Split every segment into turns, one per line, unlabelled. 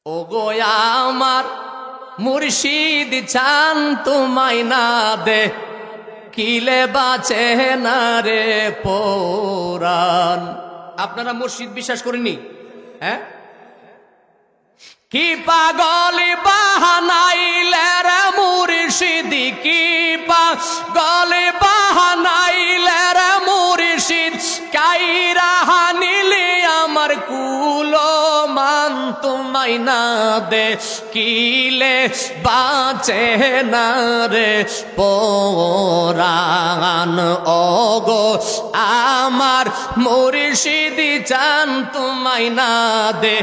ও গো আমার মুর্শিদ চান তোমায় না দে কিলে বাঁচে না রে পরাণ। আপনারা মুর্শিদ বিশ্বাস করেননি? হ্যাঁ, কি পাগল বাহানাইলে রে মুর্শিদ, কি পাগল বাহানাইলে রে মুর্শিদ, কাইরা হানিলি আমার কুলো মান তোমায় না দে কিলে বাঁচে না রে পরাণ। ওগো আমার মুর্শিদ চান তোমায় না দে,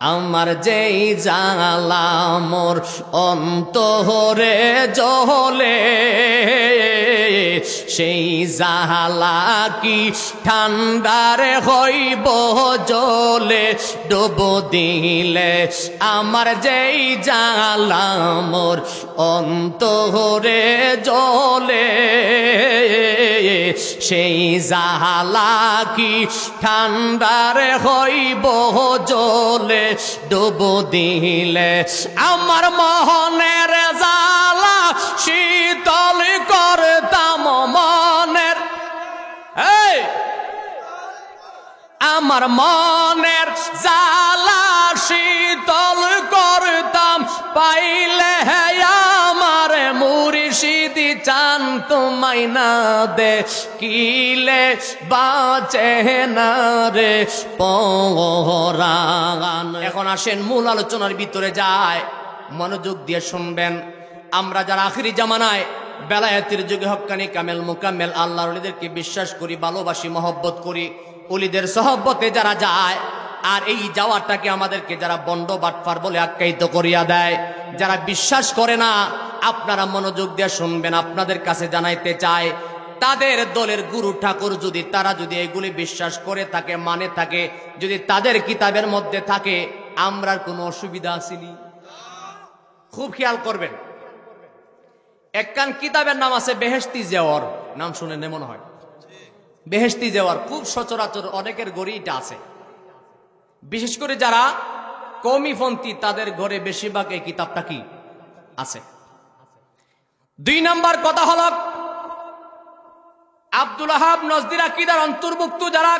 আমার যেই জ্বালা মোর অন্তরে জ্বলে, সেই জ্বালা কি ঠান্ডারে হইব জলে, ডুব দিলে আমার যেই জ্বালা মোর অন্তরে জ্বলে, সেই জ্বালা কি ঠান্ডারে হইব জলে, ডুব দিলে আমার মোহনের জ্বালা শীতল করতাম মনের, আমার মনের জ্বালা শীতল করতাম পাইলে আমার মুর্শিদ চান তোমায় না দে কিলে বাঁচে না রে পরাণ। এখন আসেন মূল আলোচনার ভিতরে যায়, মনোযোগ দিয়ে শুনবেন। আমরা যারা আখিরি জামানায় বেলায়েতের যুগে হক্কানি কামেল মুকাম্মেল আল্লাহর ওলিদেরকে বিশ্বাস করি, ভালোবাসি, মহব্বত করি, ওলিদের সহবতে যারা যায়, আর এই যাওয়াটাকে আমাদেরকে যারা বন্ড বাটফার বলে আখ্যায়িত করিয়া দেয়, যারা বিশ্বাস করে না, আপনারা মনোযোগ দিয়ে শুনবেন। আপনাদের কাছে জানাইতে চায়, তাদের দলের গুরু ঠাকুর যদি তারা যদি এগুলি বিশ্বাস করে থাকে, মানে থাকে, যদি তাদের কিতাবের মধ্যে থাকে, আমরার কোনো অসুবিধা আসেনি। খুব খেয়াল করবেন, একখান কিতাবের নাম আছে বেহেশতি জেওয়ার, নাম শুনে মনে হয় বেহেশতি জেওয়ার, খুব সচরাচর অনেকের ঘরে এটা আছে। বিশেষ করে যারা কওমিপন্থী তাদের ঘরে বেশিরভাগ এই কিতাবটা কি আছে। 2 নম্বর কথা হলো, আব্দুল ওয়াহাব নজদির আকীদার অন্তর্ভুক্ত যারা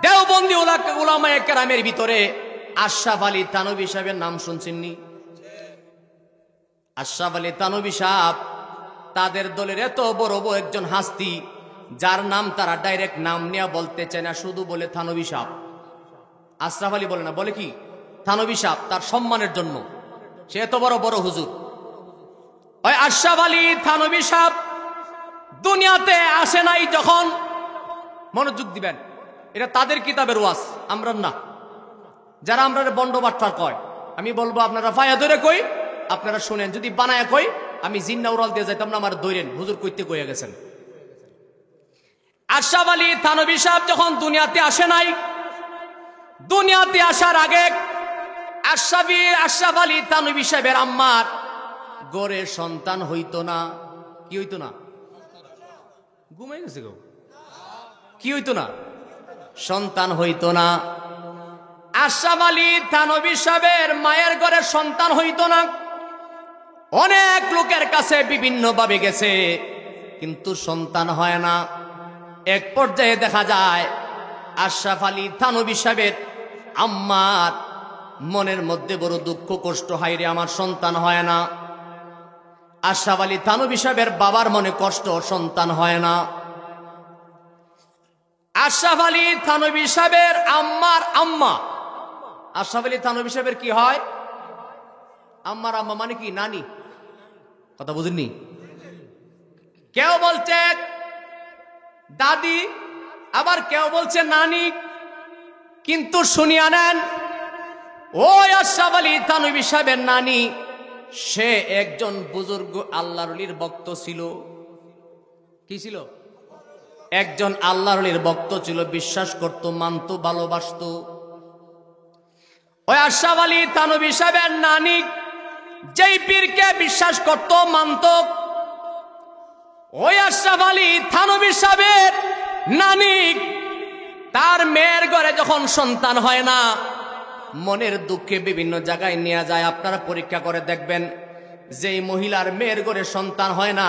দেওবন্দি উলামায়ে কেরামের ভিতরে আশরাফ আলী থানভী সাহেবের নাম শুনছেননি? আশরাফ আলী থানভী সাহেব তাদের দলের এত বড় একজন হাস্তি, যার নাম তারা ডাইরেক্ট নাম নিয়ে বলতে চায় না, শুধু বলে থানভী সাহেব। আশরাফ আলী বলে না, বলে কি থানভী সাহেব, তার সম্মানের জন্য। সে এত বড় হুজুর। ওই আশরাফ আলী থানভী সাহেব দুনিয়াতে আসে নাই যখন, মনোযোগ দিবেন, এটা তাদের কিতাবের ওয়াজ, আমরা না। যারা আমরা বন্ড বাটফার কয়, আমি বলবো আপনারা ফায়া ধরে কই, আপনারা শুনেন। যদি বানায় কই, আমি জিন্না উড়াল দিয়ে যাইতাম না, আমার দৈরেন হুজুর কইতে কইয়া গেছেন। আশরাফ আলী থানভী সাহেব যখন দুনিয়াতে আসে নাই, দুনিয়াতে আসার আগে আশরাফ আলী থানভী সাহেবের আম্মার গড়ে সন্তান হইতো না। কি হইতো না? ঘুমাই গেছে গো। কি হইতো না? সন্তান হইতো না। আশরাফ আলী থানভী সাহেবের মায়ের ঘরে সন্তান হইতো না। অনেক লোকের কাছে বিভিন্ন ভাবে গেছে, কিন্তু সন্তান হয় না। এক পর্যায়ে দেখা যায় আশরাফ আলী থানভী সাহেবের আম্মার মনের মধ্যে বড় দুঃখ কষ্ট, হায়রে আমার সন্তান হয় না। আশরাফ আলী থানভী সাহেবের বাবার মনে কষ্ট, সন্তান হয় না। আশরাফ আলী থানভী সাহেবের আম্মার আম্মা, আশরাফ আলী থানভী সাহেবের কি হয়? আম্মার আম্মা মানে কি? নানি। কথা বুঝেননি? কেউ বলছে দাদি, আবার কেউ বলছে নানি। কিন্তু শুনিয়া নেন, ওই আশরাফ আলী থানভী সাহেবের নানি, সে একজন বুজুর্গ আল্লাহর ওলির ভক্ত ছিল। কি ছিল? একজন আল্লাহর ওলির ভক্ত ছিল, বিশ্বাস করত, মানত, ভালোবাসত। ওই আশরাফ আলী থানভী সাহেবের নানি যেই পীরকে বিশ্বাস করত, মানত, ওই আশরাফ আলী থানভী সাহেবের নানি তার মেয়ের ঘরে যখন সন্তান হয় না, মনের দুঃখে বিভিন্ন জায়গায় নিয়ে যায়। আপনারা পরীক্ষা করে দেখবেন, যেই মহিলার মেয়ের ঘরে সন্তান হয় না,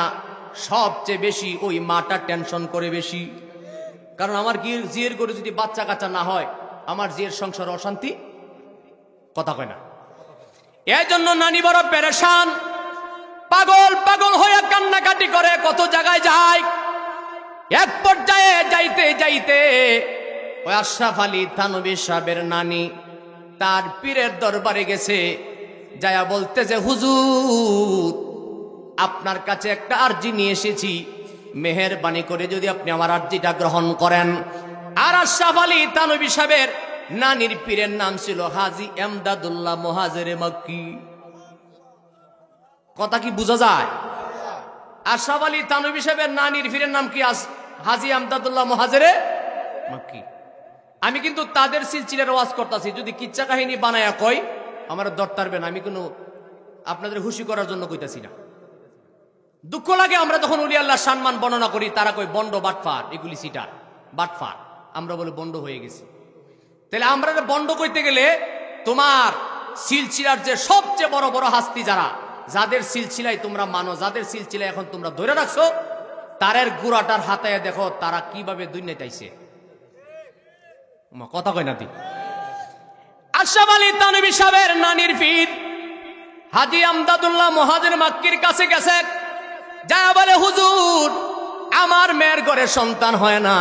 সবচেয়ে বেশি ওই মাটা টেনশন করে বেশি। কারণ আমার জিয়ের ঘরে যদি বাচ্চা কাচ্চা না হয়, আমার জিয়ের সংসার অশান্তি, কথা কয় না। এই জন্য নানি বড় পেরেশান, পাগল পাগল হয়ে কান্নাকাটি করে, কত জায়গায় যায়। এক পর্যায়ে যাইতে যাইতে ওই আশরাফ আলী থানভী সাহেবের নানি তার পীরের দরবারে গেছে, যায়া বলতেছে, হুজুর আপনার কাছে একটা আরজি নিয়ে এসেছি, মেহেরবানি করে যদি আপনি আমার আরজিটা গ্রহণ করেন। আর আশরাফ আলী থানভী সাহেবের নানির পীরের নাম ছিল হাজী এমদাদুল্লাহ মুহাজিরে মক্কি। কথা কি বোঝা যায়? আশরাফ আলী থানভী সাহেবের নানির পীরের নাম কি? হাজী এমদাদুল্লাহ মুহাজিরে মক্কি। আমি কিন্তু তাদের সিলসিলার ওয়াজ করতেছি, যদি কিচ্ছা কাহিনী বানায়া কই আমার দরতারবে না, আমি কোনো আপনাদের খুশি করার জন্য কইতাছি না। দুঃখ লাগে আমরা যখন উলি আল্লাহ সম্মান বর্ণনা করি, তারা কই বন্ড বাটফার, এগুলি সিটার বাটফার, আমরা বলে বন্ড হয়ে গেছি। তাহলে আমরা বন্ড কইতে গেলে তোমার সিলসিলার যে সবচেয়ে বড় বড় হাস্তি, যাদের সিলসিলায় তোমরা মানো, যাদের সিলসিলায় এখন তোমরা ধরে রাখছো, তারের গুড়াটার হাতায় দেখো তারা কিভাবে দুনিয়াতে কথা কয় না। আশরাফ আলী থানভী সাহেবের নানির পীর হাজী এমদাদুল্লাহ মুহাজির মক্কির কাছে গেছে, যা বলে, হুজুর আমার মেয়ের ঘরে সন্তান হয় না,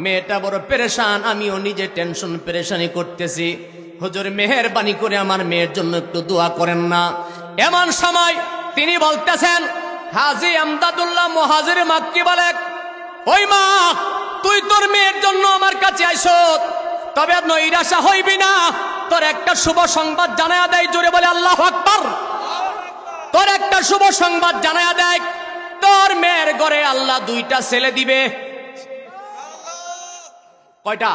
মেয়েটা বড় পেরেশান, আমিও নিজে টেনশন পেরেশানি করতেছি, হুজুর মেহেরবানি করে আমার মেয়ের জন্য একটু দোয়া করেন না। এমন সময় তিনি বলতেছেন, হাজী এমদাদুল্লাহ মুহাজির মক্কি বলে, ওই মা, তুই তোর মেয়ের জন্য আমার কাছে আইছো, তবে নৈরাশা হইবি না, তোর একটা শুভ সংবাদ জানায়া দেয়। জোরে বলে আল্লাহু আকবার। তোর একটা শুভ সংবাদ জানায়া দেয়, তোর মেয়ের ঘরে আল্লাহ দুইটা ছেলে দিবে। কয়টা?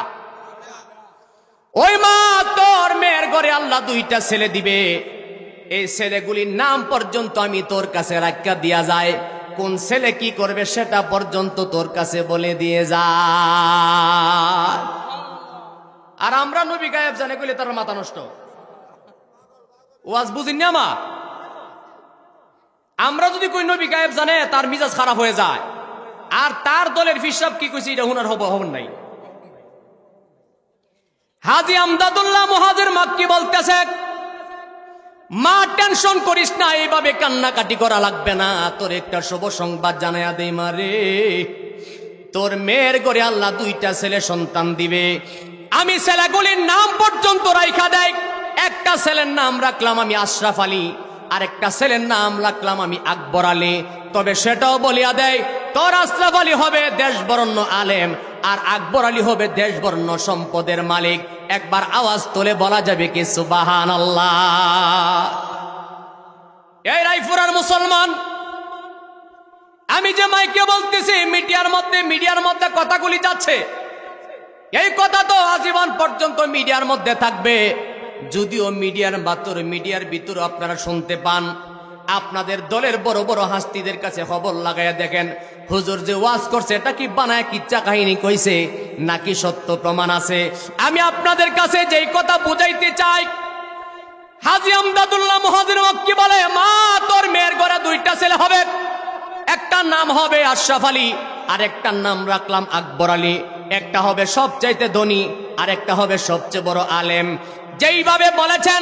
ওই মা, তোর মেয়ের ঘরে আল্লাহ দুইটা ছেলে দিবে। এই ছেলেগুলির নাম পর্যন্ত আমি তোর কাছে রাখিয়া দিয়া যায়, কোন ছেলে কি করবে সেটা পর্যন্ত তোর কাছে বলে দিয়ে যায়। আর আমরা নবী গায়েব জানে কইলে তার মাথা নষ্ট। ওয়াজ বুঝিন না মা? আমরা যদি কই নবী গায়েব জানে, তার মিজাজ খারাপ হয়ে যায়। আর তার দলের হিসাব কি কইছি এটা হুনার হবন নাই। হাজী এমদাদুল্লাহ মুহাজির মক্কি বলতেছে, মা টেনশন করিস না, এইভাবে কান্নাকাটি করা লাগবে না, তোর একটা শুভ সংবাদ জানায়া দেই মারে, তোর মেয়ের ঘরে আল্লাহ দুইটা ছেলে সন্তান দিবে। আমি ছেলেগুলির নাম পর্যন্ত রাইখা দেই। একটা ছেলের নাম রাখলাম আমি আশরাফ আলী, আর একটা ছেলের নাম রাখলাম আমি আকবর আলী। তবে সেটাও বলিয়া দেয়, তোর আশরাফ আলী হবে দেশবরণ্য আলেম, আর আকবর আলী হবে দেশবরণ্য সম্পদের মালিক। একবার আওয়াজ তুলে বলা যাবে কি সুবহানাল্লাহ? এই রায়পুরার মুসলমান, আমি যে মাইকে বলতেছি, মিডিয়ার মধ্যে কথাগুলি যাচ্ছে, এই কথা তো আজীবন পর্যন্ত মিডিয়ার মধ্যে থাকবে। যদিও মিডিয়ার ভিতরে আপনারা শুনতে পান, আপনাদের দলের বড় বড় হাস্তিদের কাছে খবর লাগাইয়া দেখেন, হুজুর যে ওয়াজ করছে এটা কি বানায় কিচ্ছা কাহিনী কইছে নাকি সত্য প্রমাণ আছে। আমি আপনাদের কাছে যেই কথা বুঝাইতে চাই, হাজী এমদাদুল্লাহ মুহাজির মক্কি বলে, মা, তোর মেয়ের ঘরে দুইটা ছেলে হবে, একটা নাম হবে আশরাফ আলী, আর একটা নাম রাখলাম আকবর আলী। একটা হবে সবচাইতে ধনী, আর একটা হবে সবচেয়ে বড় আলেম। যেইভাবে বলেছেন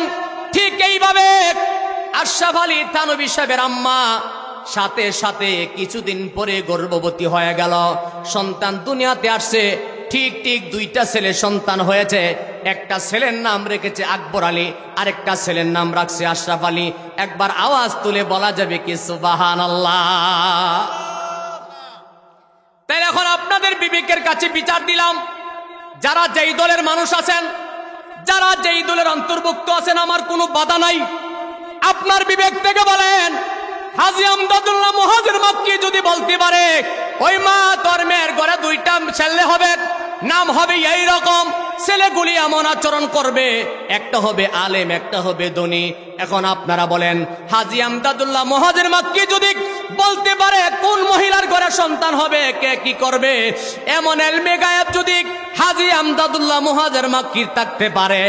ঠিক এইভাবে আশরাফ আলী থানভী সাহেবের আম্মা সাথে সাথে কিছুদিন পরে গর্ভবতী হয়ে গেল, সন্তান দুনিয়াতে আসছে। ঠিক দুইটা ছেলে সন্তান হয়েছে। একটা ছেলের নাম রেখেছে আকবর আলী, আরেকটা ছেলের নাম রাখছে আশরাফ আলী। একবার আওয়াজ তুলে বলা যাবে কি সুবহানাল্লাহ? তাই এখন আপনাদের বিবেকের কাছে বিচার দিলাম, যারা যেই দলের মানুষ আছেন, যারা যেই দলের অন্তর্ভুক্ত আছেন, আমার কোনো বাধা নাই। আপনার বিবেক থেকে বলেন, হাজী এমদাদুল্লাহ মুহাজির মক্কি যদি বলতে পারে, ওই মা, তোর মেয়ের ঘরে দুইটা ছেলে হবে, নাম হবে এই রকম, ছেলেগুলি এমন আচরণ করবে, একটা হবে আলেম, একটা হবে ধনী। এখন আপনারা বলেন, হাজী এমদাদুল্লাহ মুহাজির মক্কি যদি বলতে পারে কোন মহিলার ঘরে সন্তান হবে, কে কি করবে। এমন ইলমে গায়েব যদি হাজী আমদাদুল্লাহ মুহাজির মক্কির থাকতে পারে,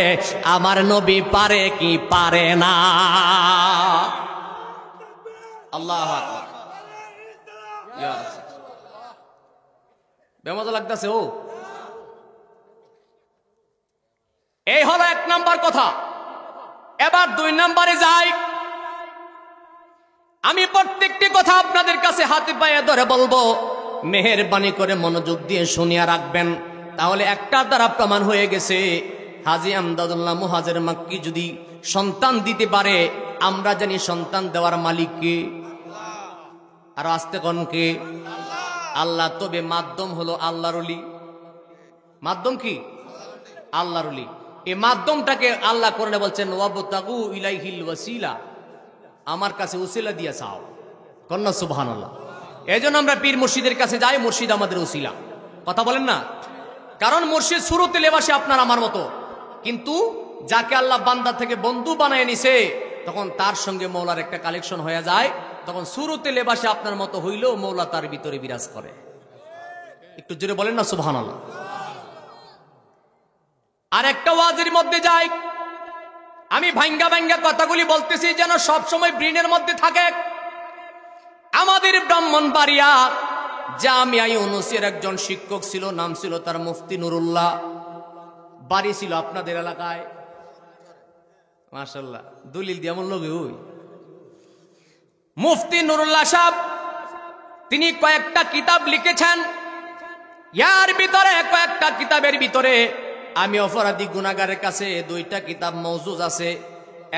আমার নবী পারে কি পারে না? আল্লাহু আকবার। বেমজা লাগতেছে ও। এই হলো 1 নাম্বার কথা। এবার 2 নম্বরে যাই। আমি প্রত্যেকটি কথা আপনাদের কাছে হাতে পায়ে ধরে বলবো, মেহেরবানি করে মনোযোগ দিয়ে শুনিয়া রাখবেন। তাহলে একটার দ্বারা প্রমাণ হয়ে গেছে, হাজী আমদাদুল্লাহ মুহাজির মক্কি যদি সন্তান দিতে পারে, আমরা জানি সন্তান দেওয়ার মালিক কে? আর আস্তে কোন কে? আল্লাহ। তবে মাধ্যম হলো আল্লাহর ওলি। মাধ্যম কি? আল্লাহর ওলি। এই মাধ্যমটাকে আল্লাহ কোরআনে বলছেন, ওয়াবতাগু ইলাইহিল ওয়াসিলা, আমার কাছে ওসিলা দিয়ে চাও। কন্যা সুবহানাল্লাহ। এজন্য আমরা পীর মুর্শিদের কাছে যাই, মুর্শিদ আমাদের ওসিলা। কথা বলেন না? কারণ মুর্শিদ শুরুতে লেবাসে আপনার আমার মতো, কিন্তু যাকে আল্লাহ বান্দা থেকে বন্ধু বানায় নিছে, তখন তার সঙ্গে মৌলার একটা কালেকশন হয়ে যায়। তখন শুরুতে লেবাসে আপনার মতো হইলেও মৌলা তার ভিতরে বিরাজ করে। একটু জোরে বলেন না সুবহানাল্লাহ। আর একটা ওয়াজের মধ্যে যাই, আমি ভাঙ্গা ভাঙ্গা কথাগুলি বলতেছি যেন সব সময় ব্রেনের মধ্যে থাকে। আমাদের ব্রাহ্মণবাড়িয়া জামিয়া ইউনুসের একজন শিক্ষক ছিল, নাম ছিল তার মুফতি নুরুল্লাহ। বাড়ি ছিল আপনাদের এলাকায়। মাশাআল্লাহ, দলিল দিয়ে এমন লোক ওই মুফতি নুরুল্লাহ সাহেব, তিনি কয়েকটা কিতাব লিখেছেন। ইয়ার ভিতরে কয়েকটা কিতাবের ভিতরে আমি অপরাধী গুনাহগারের কাছে 2টা কিতাব মওজুদ আছে।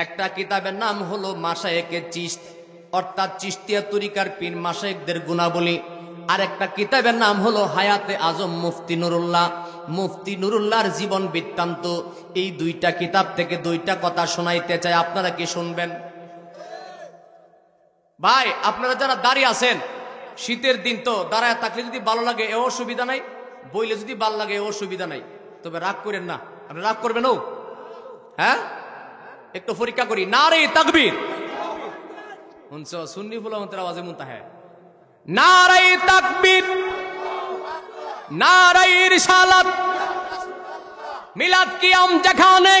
একটা কিতাবের নাম হলো মাশায়েখে চিশত, অর্থাৎ চিশতিয়া তরিকার পীর মাশায়েখদের গুণাবলী। আর একটা কিতাবের নাম হলো হায়াতে আজম মুফতি নুরুল্লাহ, মুফতি নুরুল্লাহর জীবন বৃত্তান্ত। এই 2টা কিতাব থেকে 2টা কথা শোনাইতে চাই, আপনারা কি শুনবেন? ভাই, আপনারা যারা দাঁড়িয়ে আছেন, শীতের দিন তো দাঁড়ায় থাকলে যদি ভালো লাগে এ অসুবিধা নাই, বইলে যদি ভালো লাগে এ অসুবিধা নাই। তবে রাগ করেন না। আপনি রাগ করবেন? ও হ্যাঁ, একটু পরীক্ষা করি। নারে তাকবীর। শুনছো? সুন্নি ফুলামতের আওয়াজে মুনতাহা। নারে তাকবীর, নারে রিসালাত। মিলাদ কিয়াম যেখানে,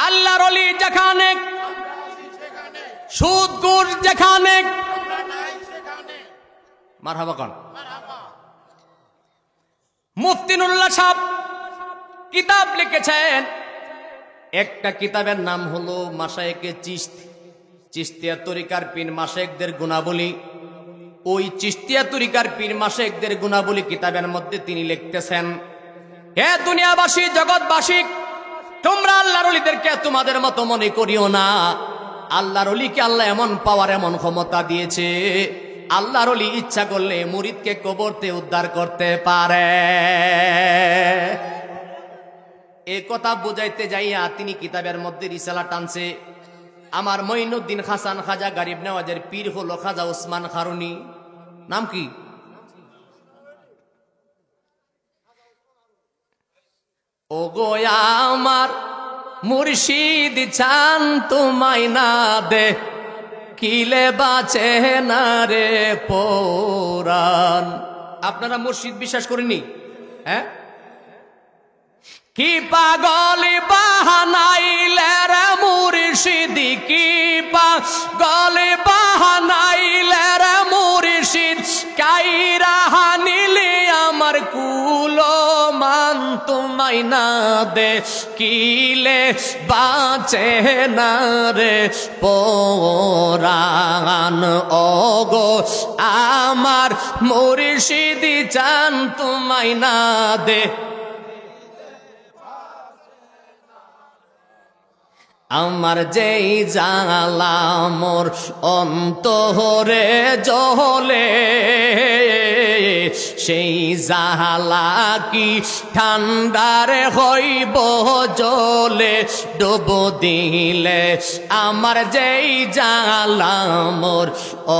আল্লাহর ওলি যেখানে, সুদ ঘুষ যেখানে, মারহাবা কোন। মুফতি নুরুল্লাহ সাহেব কিতাব লিখেছেন। একটা কিতাবের নাম হলো মাশায়েখে চিশত, চিশতিয়া তরিকার পীর মাশায়েখদের গুণাবলী। ওই চিশতিয়া তরিকার পীর মাশায়েখদের গুণাবলী কিতাবের মধ্যে তিনি লিখতেছেন, হে দুনিয়াবাসী, জগৎবাসী, তোমরা আল্লাহর ওলিদেরকে তোমাদের মতো মনে করিও না। আল্লাহর ওলিকে আল্লাহ এমন পাওয়ার, এমন ক্ষমতা দিয়েছে, আল্লাহর ওলি ইচ্ছা করলে মুরিদকে কবরতে উদ্ধার করতে পারে। এ কথা বুঝাইতে যাইয়া তিনি কিতাবের মধ্যে রিসালা টানছে। আমার মঈনুদ্দিন হাসান খাজা গরিব নওয়াজের পীর হলো খাজা ওসমান খারুনি। নাম কি? ও গো আমার মুর্শিদ চান তোমায় না দে, কিলে বাঁচে না রে পরাণ। আপনারা মুর্শিদ বিশ্বাস করেননি? হ্যাঁ, কি পাগল বাহানাইলে রে মুর্শিদ, কি পাগল বাহানাইলে রে মুর্শিদ, কাইরা নিলে আমার কুলো মান তোমায় না দে, কিলে বাঁচে না রে পরাণ। ওগো আমার মুর্শিদ চান তোমায় না দে, আমার যেই জ্বালা মোর অন্তরে জ্বলে, সেই জ্বালা কি ঠান্ডারে হইব জলে, ডুব দিলে আমার যেই জ্বালা মোর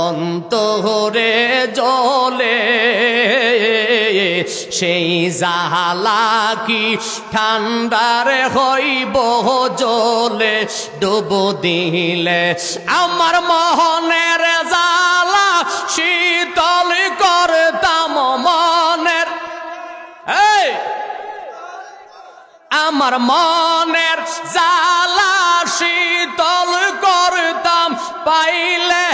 অন্তরে জ্বলে, সেই জ্বালা কি ঠান্ডারে হইব জলে, ডুব দিলে আমার মোহনের জ্বালা শীতল করতাম মনের এই আমার মনের জ্বালা শীতল করতাম পাইলে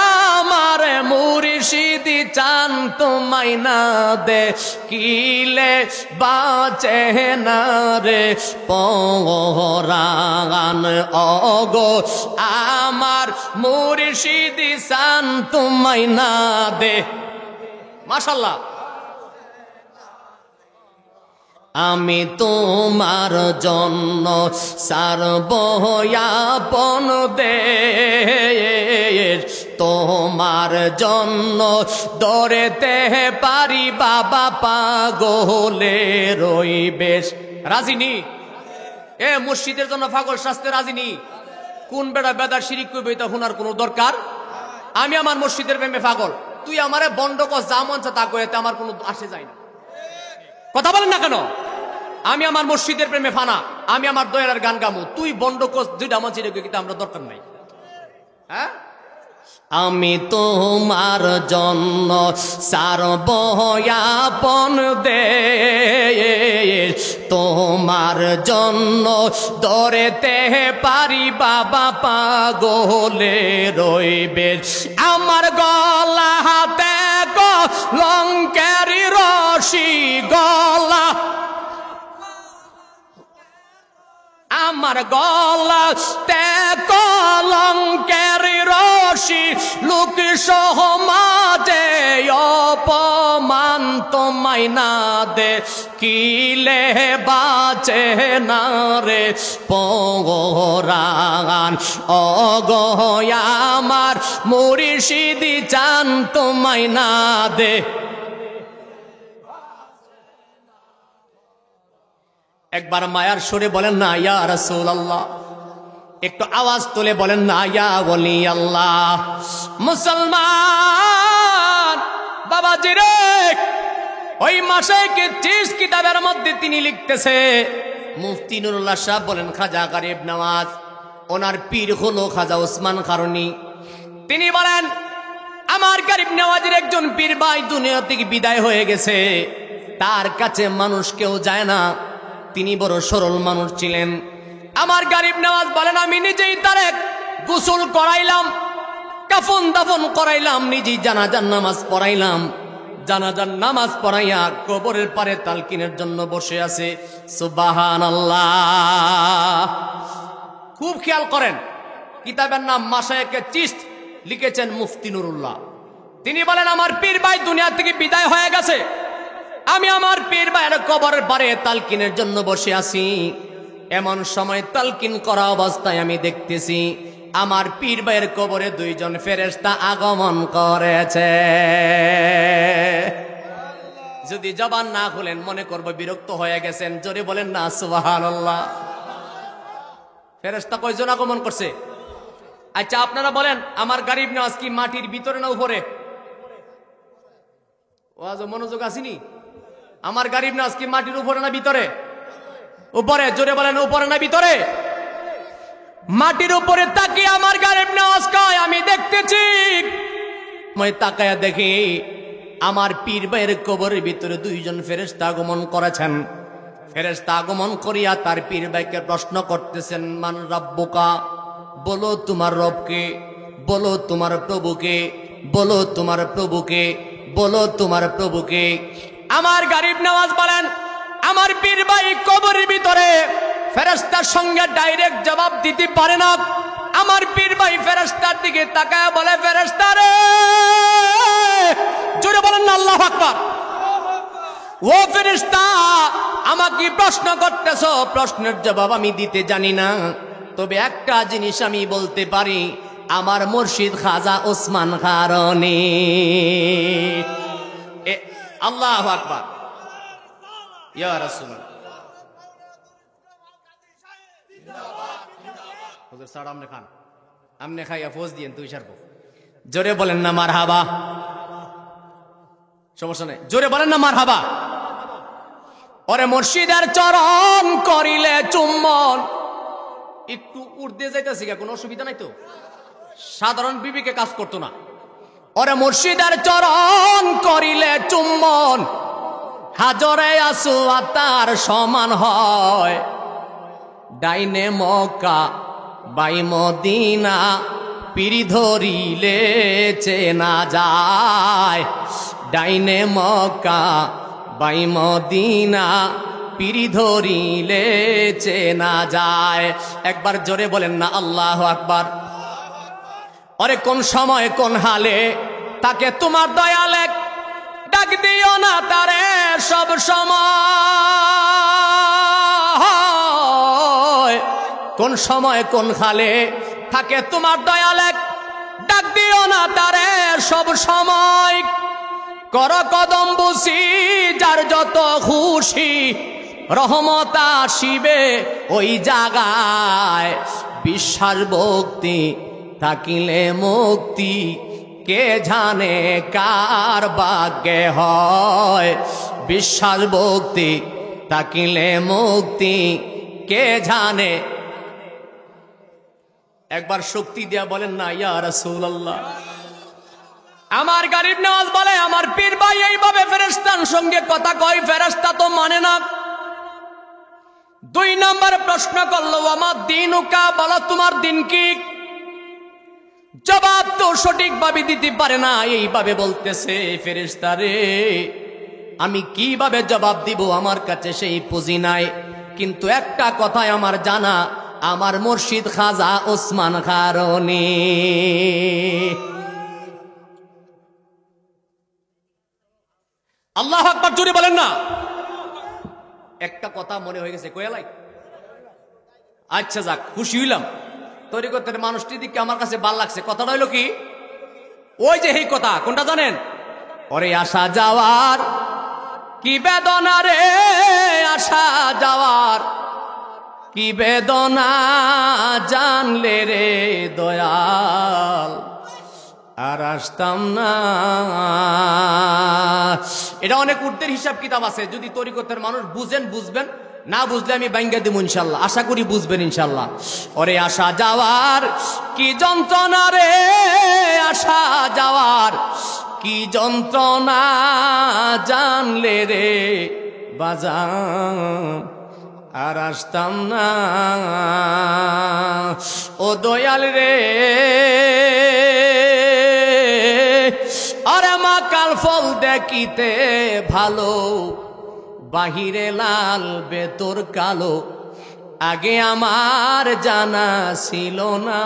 আমার মুর্শিদি চান তোমায় না দেখিলে বাঁচে না রে পরাণ ওগো আমার মুর্শিদি চান তোমায় না দে। মাশাআল্লাহ। আমি তোমার জন্য সারবয়াপন দেশ তোমার জন্য দৌড়েতে পারি বাবা পাগলে রইবেশ। রাজিনী এ মুর্শিদের জন্য পাগল শাস্তে রাজিনী কোন বেড়া বেদার শিরিক করবে এটা শোনার কোনো দরকার। আমি আমার মুর্শিদের প্রেমে পাগল, তুই আমারে বন্ডক যা মন চা তা কইতে আমার কোনো আসে যায় না। কথা বলেন না কেন? আমি আমার মুর্শিদের প্রেমে ফানা, আমি আমার দয়ার গান গামু, তুই বন্ডকোষ দুইটা আমার চিরে কিন্তু আমরা দরকার নাই। হ্যাঁ আমি তোমার জন্য সারবয়াপন দেশ তোমার জন্য দৌড়েতে পারি বাবা পাগলে রইবে আমার গলা হাতে কলঙ্কের রশি গলা আমার গলা তে কলঙ্কের রশি লোক সমাজে অপমান তোমায় না দেখিলে বাঁচে না রে পরাণ ওগো আমার মুর্শিদি চান তোমায় না দে। একবার মায়ার সুরে বলেন না ইয়া রাসূলুল্লাহ, একটু আওয়াজ তুলে বলেন না ইয়া ওলি আল্লাহ। মুসলমান বাবাজি রে, ওই মাশায়েখে চিস কিতাবের মধ্যে তিনি লিখতেছে, মুফতি নুরুল্লাহ সাহেব বলেন খাজা গরিব নওয়াজ, ওনার পীর হলো খাজা ওসমান কারণী। তিনি বলেন আমার গরিব নওয়াজের একজন পীর ভাই দুনিয়া থেকে বিদায় হয়ে গেছে, তার কাছে মানুষ কেউ যায় না, তিনি বড় সরল মানুষ ছিলেন। আমার গরিব নওয়াজ বলেন আমি নিজেই তারে গোসল করাইলাম, কাফন দাফন করাইলাম, নিজেই জানাজার নামাজ পড়াইলাম। জানাজার নামাজ পড়াইয়া কবরের পারে তালকিনের জন্য বসে আছে। সুবহানাল্লাহ। খুব খেয়াল করেন, কিতাবের নাম মাশায়েখে চিশত, লিখেছেন মুফতি নুরুল্লাহ। তিনি বলেন আমার পীর ভাই দুনিয়া থেকে বিদায় হয়ে গেছে, আমি আমার পীর ভাইয়ের কবরের পারে তালকিনের জন্য বসে আছি। এমন সময় তালকিন করা অবস্থায় আমি দেখতেছি আমার পীর ভাইয়ের কবরে দুইজন ফেরেশতা আগমন করেছে। যদি জবান না খুলেন মনে করব বিরক্ত হয়ে গেছেন, জোরে বলেন না সুবহানাল্লাহ। ফেরেশতা কয়জন আগমন করছে? আচ্ছা আপনারা বলেন আমার গরিব নওয়াজ কি মাটির ভিতরে না উপরে? ওয়াজ মনোযোগ আসেনি? আমার গরিব নওয়াজ কি মাটির উপরে না ভিতরে? উপরে। জোরে বলেন উপরে না ভিতরে? মাটির উপরে তাকিয়ে আমার গরিব নওয়াজ কয় আমি দেখতেছি। মই তাকায়া দেখি আমার পীর ভাইয়ের কবরের ভিতরে দুইজন ফেরেশতা আগমন করেছেন। ফেরেশতা আগমন করিয়া তার পীর ভাইকে প্রশ্ন করতেছেন, মান রাব্বুকা, বলো তোমার রবকে, বলো তোমার প্রভুকে, বলো তোমার প্রভুকে, বলো তোমার প্রভুকে। আমার গরিব নওয়াজ বলেন আমার পীর ভাই কবরের ভিতরে ফেরেশতার সঙ্গে ডাইরেক্ট জবাব দিতে পারে না। আমার পীর ভাই ফেরেশতার দিকে তাকায় বলে, ফেরেশতা রে, জোরে বলেন না আল্লাহু আকবার। ও ফেরেশতা, আমাকে প্রশ্ন করতেছো, প্রশ্নের জবাব আমি দিতে জানি না, তবে একটা জিনিস আমি বলতে পারি, আমার মুর্শিদ খাজা ওসমান কারণী। আল্লাহু আকবার। ইয়া রাসূলুল্লাহ। হুজুর স্যার আমনে খান, আমনে খাইয়া ফোজ দিয়েন তুই সারবো। জোরে বলেন না মারহাবা। সমস্যা নেই, জোরে বলেন না মারহাবা। ওরে মুর্শিদের চরণ করিলে চুম্বন, একটু উর্দে যাইতেছি, কোনো অসুবিধা নাই তো? সাধারণ বিবিকে কাজ করতো না। ওরে মুর্শিদের চরণ করিলে চুম্বন, হাজরে আসওয়াদ তার সমান হয়। ডাইনে মক্কা বাই মদিনা, পিরি ধরিলে চেনা যায়। ডাইনে মক্কা বাই মদিনা, পিরি ধরিলে চেনা যায়। একবার জোরে বলেন না আল্লাহু আকবার। ওরে কোন সময় কোন হালে তাকে তোমার দয়ালে, ডাক দিও না তারে সব সময়। কোন সময় কোন হালে থাকে তোমার দয়ালে, ডাক দিও না তারে সব সময়। কর কদম বুসি যার যত খুশি, রহমত আসিবে ওই জাগায়। বিশ্বাস ভক্তি থাকিলে মুক্তি, কে জানে কার ভাগ্যে হয়। বিশ্বাস ভক্তি থাকিলে মুক্তি, কে জানে। একবার শক্তি দিয়া বলেন না ইয়া রাসূলুল্লাহ। আমার গরিব নওয়াজ বলে, আমার পীর ভাই এইভাবে ফেরেশতার সঙ্গে কথা কয়, ফেরেশতা তো মানে না। 2 নম্বর প্রশ্ন করলো, আমার দিনুকা, বলো তোমার দিন কি? জবাব তো সঠিকভাবে দিতে পারে না, এইভাবে বলতেছে ফেরেশতা রে, আমি কিভাবে জবাব দিব, আমার কাছে সেই পুঁজি নাই। কিন্তু একটা কথাই আমার জানা, আমার মুর্শিদ খাজা ওসমান খারনি। আল্লাহু আকবার জোরে বলেন না। একটা কথা মনে হয়ে গেছে, কয়ালাই। আচ্ছা যাক, খুশি হইলাম। তরিকতের মানুষটি দিকে আমার কাছে ভাল লাগছে। কথাটা হইলো কি, ওই যে এই কথা, কোনটা জানেন? ওরে আসা যাওয়ার কি বেদনা রে, আসা যাওয়ার কি বেদনা, জানলে রে দয়াল আর আসতাম না। এটা অনেক উর্দের হিসাব কিতাব আছে, যদি তরিকতের মানুষ বুঝেন বুঝবেন, না বুঝলে আমি বাইঙ্গা দিব ইনশাল্লাহ। আশা করি বুঝবেন ইনশাল্লাহ। ওরে আসা যাওয়ার কি যন্ত্রণা রে, আসা যাওয়ার কি যন্ত্রণা, জানলে রে বাজান আর আসতাম না। ও দয়াল রে, আরে মা কাল ফল দেখিতে ভালো, বাহিরে লাল বেতর কালো, আগে আমার জানা ছিল না।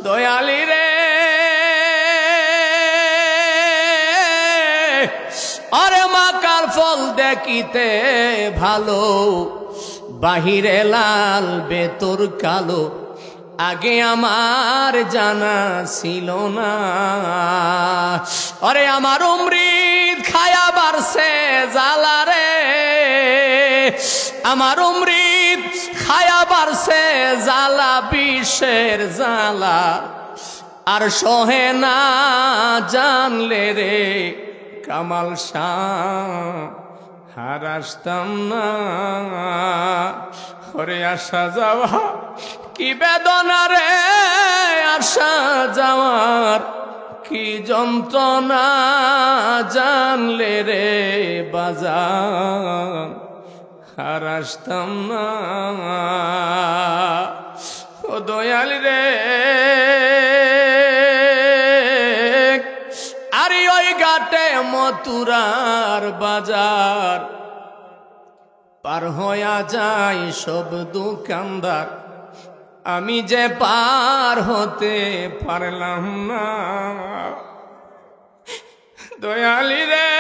দয়ালি রে, আরে মা কাল ফল দেখিতে ভালো, বাহিরে লাল বেতর কালো, আগে আমার জানা ছিল না। আরে আমার অমৃত খায়া বাড়ছে জ্বালা রে, আমার অমৃত খায়া বাড়ছে জ্বালা, বিষের জ্বালা আর সহে না, জানলে রে কামাল শাহ আর আসতাম না। ওরে আসা যাওয়া কি বেদনা রে, আসা যাওয়ার কি যন্ত্রণা, জানলে রে বাজান আর আসতাম না। ও দয়াল রে, আরে ওই ঘাটে মথুরার বাজার, পার হইয়া যায় সব দোকানদার, আমি যে পার হতে পারলাম না। দয়ালি রে,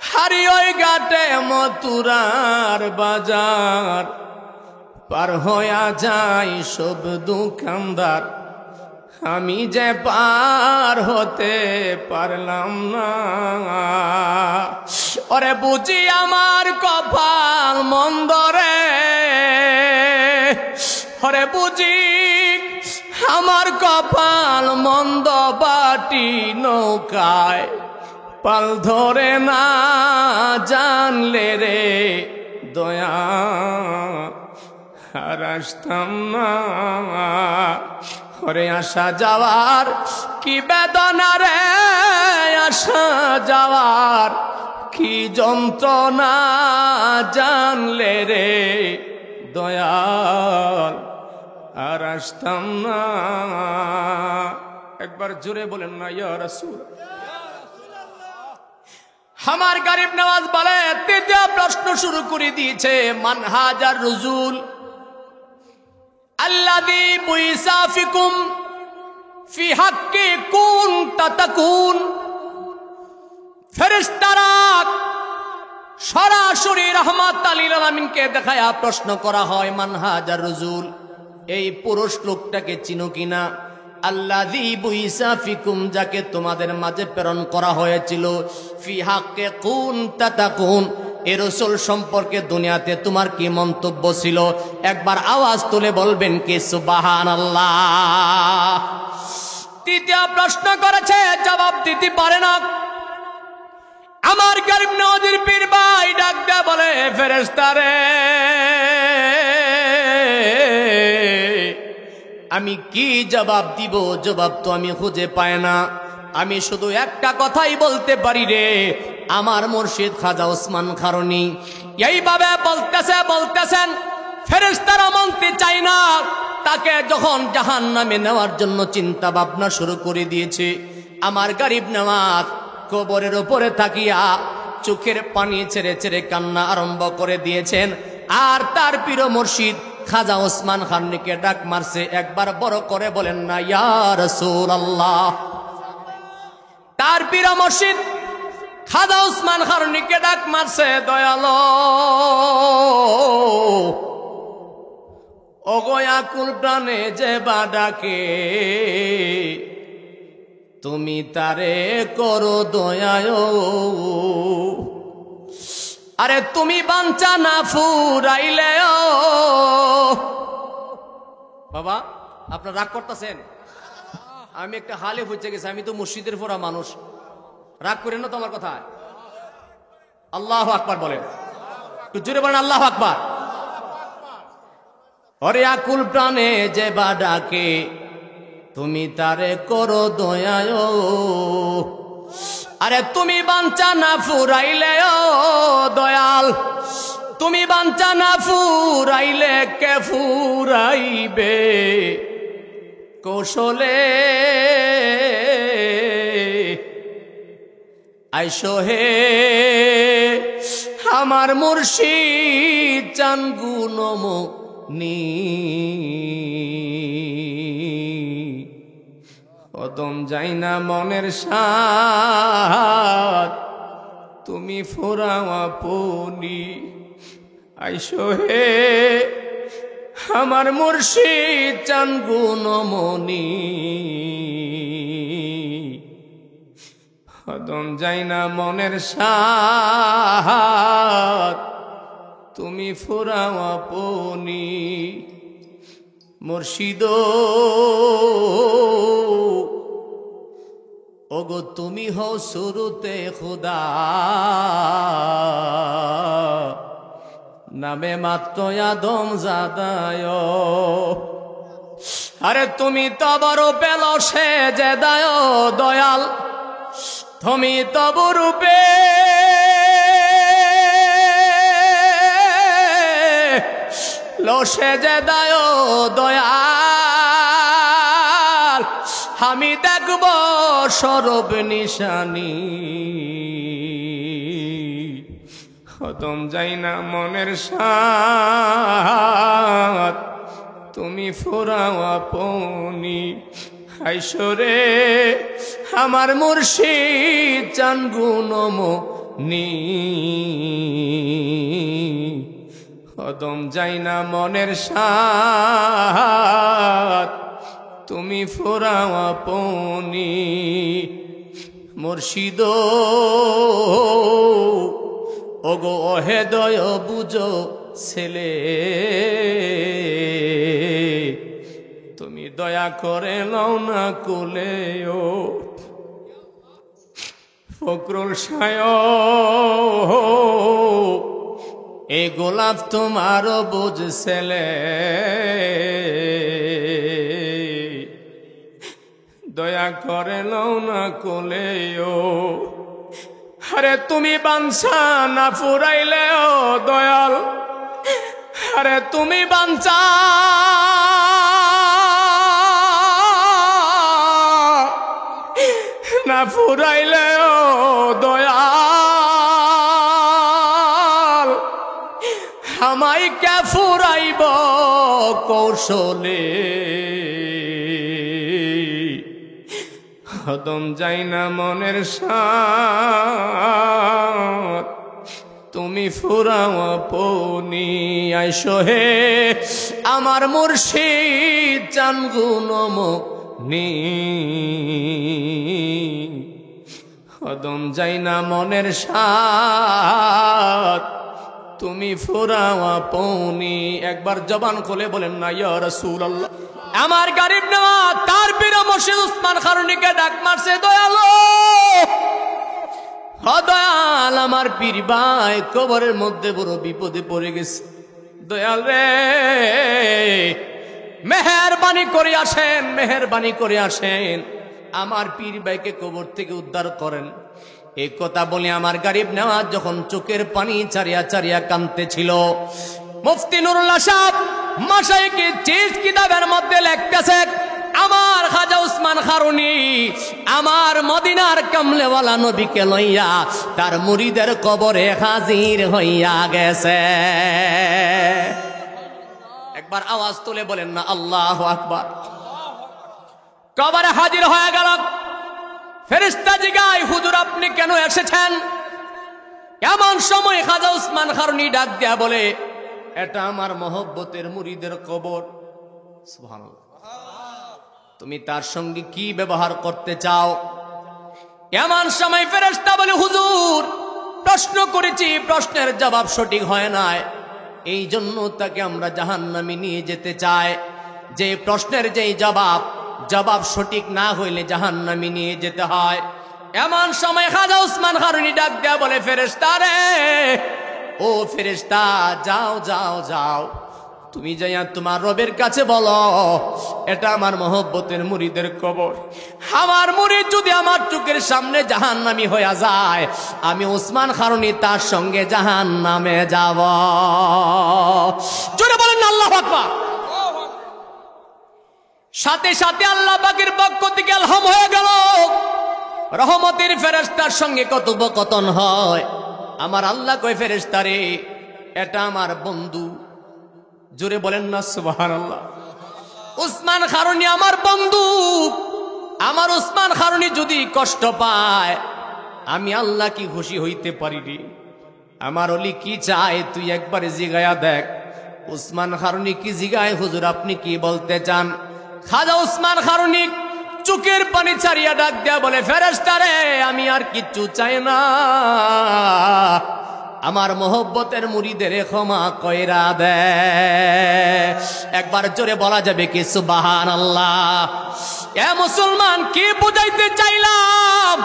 হারি ওই ঘাটে মথুরার বাজার, পার হইয়া যায় সব দোকানদার, আমি যে পার হতে পারলাম না। ওরে বুঝি আমার কপাল মন্দ রে, ওরে বুঝি আমার কপাল মন্দ, বাটি নৌকায় পাল ধরে না জানলে রে দয়া আর আসতাম না। ওরে আসা যাওয়ার কি বেদনা রে, আসা যাওয়ার কি যন্ত্রণা জানলে রে দয়াল আর আসতাম না। একবার জোরে বলেন না ইয়া রাসূল। আমার গরিব নওয়াজ বলে, তৃতীয় প্রশ্ন শুরু করে দিয়েছে, মান হাজার রুজুল আল্লাযী বুইসা ফিকুম ফি হাক্কি কুনতা তাকুন। ফেরেশতারা সরাসরি রাহমাতাল লিল আলামিনকে দেখায়া প্রশ্ন করা হয়, মান হাজার রুজুল, এই পুরুষ লোকটাকে চিনো কিনা? আল্লাযী বুইসা ফিকুম, যাকে তোমাদের মাঝে প্রেরণ করা হয়েছিল, ফি হাক্কি কুনতা তাকুন, এ রাসূল সম্পর্কে দুনিয়াতে তোমার কি মন্তব্য ছিল? একবার আওয়াজ তুলে বলবেন কি সুবহানাল্লাহ। তৃতীয় প্রশ্ন করেছে, জবাব দিতে পারে না। আমার গরিব নওয়াজের পীর ভাই ডাক দেয়া বলে, ফেরেশতারে আমি কি জবাব দিব? জবাব তো আমি খুঁজে পাই না। আমি শুধু একটা কথাই বলতে পারি রে, আমার মুর্শিদ খাজা ওসমান খারুনি। এইভাবে বলতেছেন, ফেরেশতারা মানতে চায় না। তাকে যখন জাহান্নামে নেওয়ার জন্য চিন্তা ভাবনা শুরু করে দিয়েছে, আমার গরিব নওয়াজ কবরের উপরে তাকিয়া চোখের পানি ছেড়ে ছেড়ে কান্না আরম্ভ করে দিয়েছেন। আর তার প্রিয় মুর্শিদ খাজা ওসমান খারুনিকে ডাক মারছে, একবার বড় করে বলেন না ইয়া রাসূলুল্লাহ। তার প্রিয় মুর্শিদ খাজা ওসমান খারুনিকে ডাক মারছে, দয়ালো ওগয়া কুল প্রাণে যে বা ডাকে, তুমি তারে করো দয়ায়। আরে তুমি বাঞ্চা না ফুরাইলে। বাবা আপনার রাগ করতেছেন? আমি একটা হালে বুঝে গেছি, আমি তো মুর্শিদের ফোরা মানুষ, রাগ করেন না তো আমার কথা। আল্লাহু আকবার বলেন, একটু জোরে বলেন আল্লাহু আকবার। ওরে আকুল প্রাণে যে বা ডাকে, তুমি তারে করো দয়ায়। আরে তুমি বাঞ্চা না ফুরাইলে ও দয়াল, তুমি বাঞ্চা না ফুরাইলে কে ফুরাইবে কৌশলে। আইসো হে আমার মুর্শিদ চান গুণমনি, কদম যাই না মনের সাথ, তুমি ফোরাও আপনি। আইসো হে আমার মুর্শিদ চান গুণমনি, কদম যাই না মনের সাথ, তুমি ফোরাও আপনি। মুর্শিদ ওগো তুমি হও শুরুতে খুদা, নামে মাত্র আদম জাদায়। আরে তুমি তো বড় পেল সে যে দায় দয়াল, তুমি তব রূপে লোসে যে দায় দয়াল, আমি দেখব সরব নিশানি। খতম যাই না মনের সাথ, তুমি ফোরাও আপনি। আইসরে আমার মুর্শিদ চান গুণমনি, কদম যাই না মনের সাথ, তুমি ফোরাও আপনি। মুর্শিদ ওগো অহেদয় বুঝো ছেলে, তুমি দয়া করে লও না কোলে। ও ফকরুল সাহেব, এ গোলাপ তোমারও বুঝছেলে, দয়া করে লও না কোলেও। আরে তুমি বাঞ্ছা না ফুরাইলেও দয়াল, আরে তুমি বাঞ্ছা না ফুরাইলেও দয়াল, আমায় কে ফুরাইব কৌশলে। হদম যাই না মনের সাথ, তুমি ফুরাও আপনি। আইসো হে আমার মুর্শিদ জান গুণমনি, হদম যাই না মনের সাথ, তুমি ফুরাও আপনি। একবার জবান খুলে বলেন না ইয়া রাসূলুল্লাহ। আমার গরিব নওয়াজ তার পীর মুর্শিদ উসমান খারুনিকে ডাক মারছে, দয়ালো দয়াল, আমার পীর ভাই কবরের মধ্যে বড় বিপদে পড়ে গেছে, দয়াল রে মেহেরবানি করে আসেন, মেহেরবানি করে আসেন, আমার পীর ভাইকে কবর থেকে উদ্ধার করেন। এই কথা বলে আমার গরিব নওয়াজ যখন চোখের পানি চারিয়া চারিয়া কাঁদতেছিল, মুফতি নুরুল্লাহ সাহেব মাশায়েখে চিজ কিতাবের মধ্যে লিখতেছে, আমার খাজা উসমান খারুনি আমার মদিনার কামলেওয়ালা নবীকে লইয়া তার মুরিদের কবরে হাজির হইয়া গেছে। একবার আওয়াজ তুলে বলেন না আল্লাহু আকবার। কবরে হাজির হয়ে গেল, ফেরেশতা জিগায় হুজুর আপনি কেন এসেছেন? এমন সময় খাজা উসমান খারুনি ডাক দিয়া বলে, এটা আমার মহব্বতের মুরিদের কবর। সুবহানাল্লাহ। তুমি তার সঙ্গে কি ব্যবহার করতে চাও? এমন সময় ফেরেশতা বলে, হুজুর প্রশ্ন করেছি, প্রশ্নের জবাব সঠিক হয় নাই, এই জন্য তাকে আমরা জাহান্নামে নিয়ে যেতে চাই। যে প্রশ্নের যেই জবাব সঠিক না হইলে জাহান্নামে নিয়ে যেতে হয়। এমন সময় খাজা উসমান খারুনি ডাক দেয়া বলে, ফেরেশতা রে, ও ফেরেশতা, যাও যাও যাও, তুমি যাইয়া তোমার রবের কাছে বলো এটা আমার মহব্বতের মুরিদের কবর। আমার মুরিদ যদি আমার চোখের সামনে জাহান্নামী হয়ে যায়, আমি উসমান খারুনি তার সঙ্গে জাহান্নামে যাব। জোরে বলেন আল্লাহু আকবার। সাথে সাথে আল্লাহ পাকের পক্ষ থেকে আলহাম হয়ে গেল, রহমতের ফেরেশতার সঙ্গে কথোপকথন হয়। আমার আল্লাহ কয়, ফেরেশতা রে, এটা আমার বন্ধু। জোরে বলেন না সুবহানাল্লাহ। উসমান খারুনি আমার বন্ধু, আমার উসমান খারুনি যদি কষ্ট পায়, আমি আল্লাহ কি খুশি হইতে পারি রে? আমার ওলি কি চায় তুই একবার জিগায়া দেখ। উসমান খারুনি কি জিগায়, হুজুর আপনি কি বলতে চান? খাজা উসমান খারুনি চোখের পানি ছাড়িয়া ডাক দেয়া বলে, ফেরেশতা রে, আমি আর কিচ্ছু চাই না, আমার মহব্বতের মুরিদের ক্ষমা কইরা দে। একবার জোরে বলা যাবে কি সুবহানাল্লাহ? এ মুসলমান, কি বুঝাইতে চাইলাম?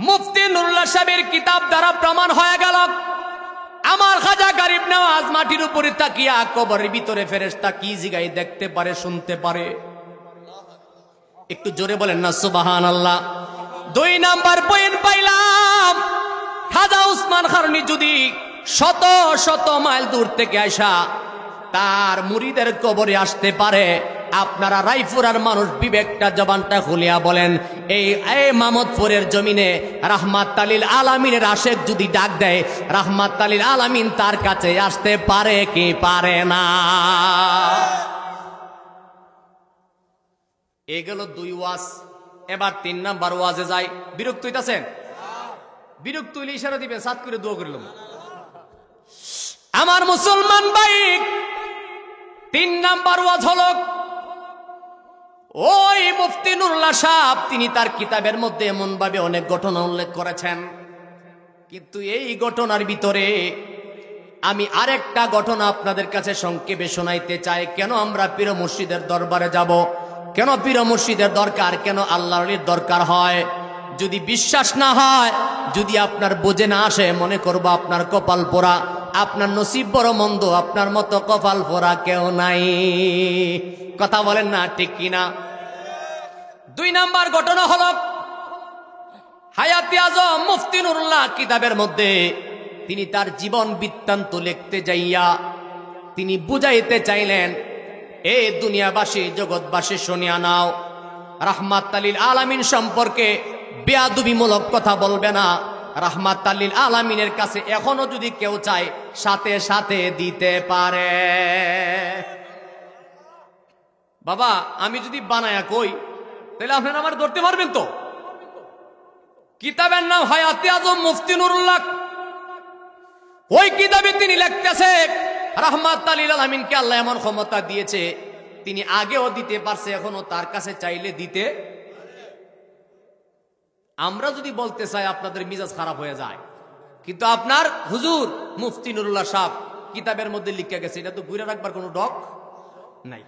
মুফতি নুরুল্লাহ সাহেবের কিতাব দ্বারা প্রমাণ হয়ে গেল, আমার খাজা গরিব নওয়াজ মাটির উপরে তাকিয়া কবরের ভিতরে ফেরেশতা কি জিগাই দেখতে পারে, শুনতে পারে। একটু জোরে বলেন না সুবহানাল্লাহ। 2 নাম্বার পয়েন্ট পাইলাম, খাজা উসমান খারুনি যদি শত শত মাইল দূর থেকে আসা তার মুরিদের কবরে আসতে পারে, আপনারা রায়পুরার মানুষ বিবেকটা জবানটা খুলিয়া বলেন, এই মামদপুরের জমিনে রাহমাতুল লিল আলামিনের আশেক যদি ডাক দেয়, রাহমাতুল লিল আলামিন তার কাছে আসতে পারে কি পারে না? এগুলো 2 ওয়াজ। এবার 3 নাম্বার ওয়াজে যাই। বিরক্ত হইতাছেন? বিরক্ত হইলে ইশারা দিবেন, সাত করে দোয়া করলাম। আমার মুসলমান ভাই, 3 নাম্বার ওয়াজ হলো, ওই মুফতি নুরুল্লাহ সাহেব তিনি তার কিতাবের মধ্যে এমন ভাবে অনেক ঘটনা উল্লেখ করেছেন, কিন্তু এই ঘটনার ভিতরে আমি আরেকটা ঘটনা আপনাদের কাছে সংক্ষেপে শোনাইতে চাই। কেন আমরা পীর মুর্শিদের দরবারে যাব, কেন পীর মুর্শিদের দরকার, কেন আল্লাহর ওলির দরকার হয়? যদি বিশ্বাস না হয়, যদি আপনার বোঝে না আসে, মনে করবো আপনার কপাল পোড়া, আপনার নসিব বড় মন্দ, আপনার মতো কপাল পোড়া কেউ নাই। কথা বলেন না ঠিক কিনা? 2 নাম্বার ঘটনা হলো হায়াতে আজম মুফতি নুরুল্লাহ কিতাবের মধ্যে তিনি তার জীবন বৃত্তান্ত লিখতে যাইয়া তিনি বুঝাইতে চাইলেন, এ দুনিয়াবাসী জগৎবাসী শুনিয়া নাও, রাহমাত লিল আলামিন সম্পর্কে বেয়াদবিমূলক কথা বলবে না। রাহমাত লিল আলামিনের কাছে এখনো যদি কেউ চায় সাথে সাথে দিতে পারে। বাবা আমি যদি বানায়া কই তাহলে আপনারা আমার ধরতে পারবেন তো? কিতাবের নাম হায়াতে আজম মুফতি নুরুল্লাহ। ওই কিতাবে তিনি লিখতেছে রাহমাত লিল আলামিনকে আল্লাহ এমন ক্ষমতা দিয়েছে, তিনি আগেও দিতে পারছে, এখনো তার কাছে চাইলে দিতে। আমরা যদি বলতে চাই আপনাদের মিজাজ খারাপ হয়ে যায়, কিন্তু আপনার হুজুর মুফতি নুরুল্লাহ সাহেব কিতাবের মধ্যে লিখে গেছে, এটা তো ঘুরে রাখবার কোনো ডক নাই।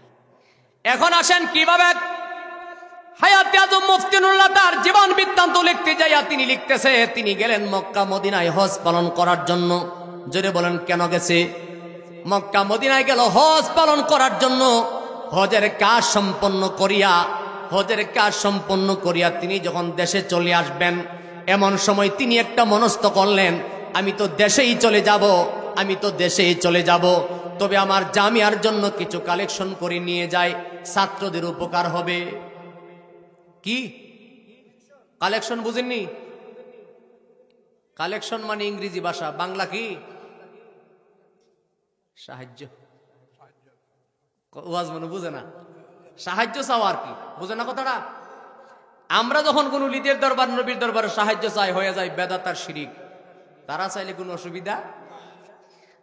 এখন আসেন কিভাবে হায়াতে আজম মুফতি নুরুল্লাহ তার জীবন বৃত্তান্ত লিখতে যাইয়া তিনি লিখতেছে, তিনি গেলেন মক্কা মদিনায় হজ পালন করার জন্য। জোরে বলেন কেন গেছে? মক্কা মদিনায় গেল হজ পালন করার জন্য। হজের কাজ সম্পন্ন করিয়া তিনি যখন দেশে চলে আসবেন, এমন সময় তিনি একটা মনস্থ করলেন, আমি তো দেশেই চলে যাব, তবে আমার জামিয়ার জন্য কিছু কালেকশন করে নিয়ে যাই, ছাত্রদের উপকার হবে। কি কালেকশন বুঝেননি? কালেকশন মানে ইংরেজি ভাষা, বাংলা কি? সাহায্য। ওয়াজ মনে বুঝে না, সাহায্য চাওয়া আর কি, বুঝে না কথাটা? আমরা যখন কোন লিদের দরবার নবীর দরবারে সাহায্য চাই, হয়ে যায় বেদাত আর শিরিক। তারা চাইলে কোনো অসুবিধা?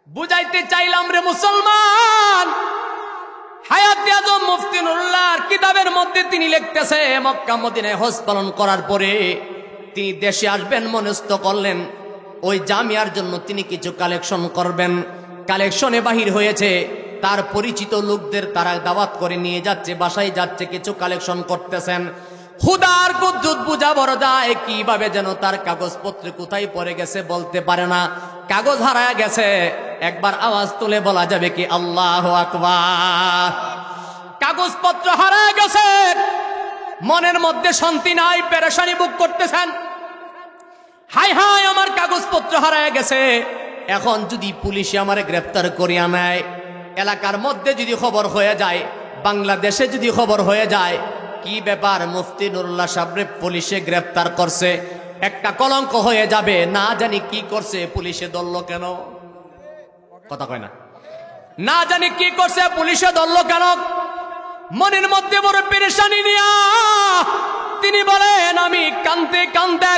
বুঝাইতে চাইলাম রে মুসলমান, হায়াতে আজম মুফতি নুরুল্লাহর কিতাবের মধ্যে তিনি লিখতেছে, মক্কা মদিনায় হজ পালন করার পরে তিনি দেশে আসবেন মনস্থ করলেন, ওই জামিয়ার জন্য তিনি কিছু কালেকশন করবেন। কালেকশনে বাহির হয়েছে, তার পরিচিত লোকদের তারা দাওয়াত করে নিয়ে যাচ্ছে, বাসায় যাচ্ছে, কিছু কালেকশন করতেছেন। খুদার কুদ্দুত বুঝা বড় যায়, কিভাবে যেন তার কাগজপত্র কোথায় পড়ে গেছে বলতে পারে না, কাগজ হারায় গেছে। একবার আওয়াজ তুলে বলা যাবে কি আল্লাহু আকবার? কাগজপত্র হারায় গেছে, মনের মধ্যে শান্তি নাই, পেরেশানি ভোগ করতেছেন। হাই হাই আমার কাগজপত্র হারায় গেছে, এখন যদি পুলিশে আমারে গ্রেফতার করিয়া নেয়, এলাকার মধ্যে যদি খবর হয়ে যায়, বাংলাদেশে যদি খবর হয়ে যায়, কি ব্যাপার মুফতি নুরুল্লাহ সাহেব পুলিশে গ্রেফতার করছে, একটা কলঙ্ক হয়ে যাবে। না জানি কি করছে, পুলিশে ধরলো কেন? কথা কয় না, না জানি কি করছে, পুলিশে ধরলো কেন? মনের মধ্যে বড় পেরেশানি নিয়া তিনি বলেন, আমি কান্দতে কান্দতে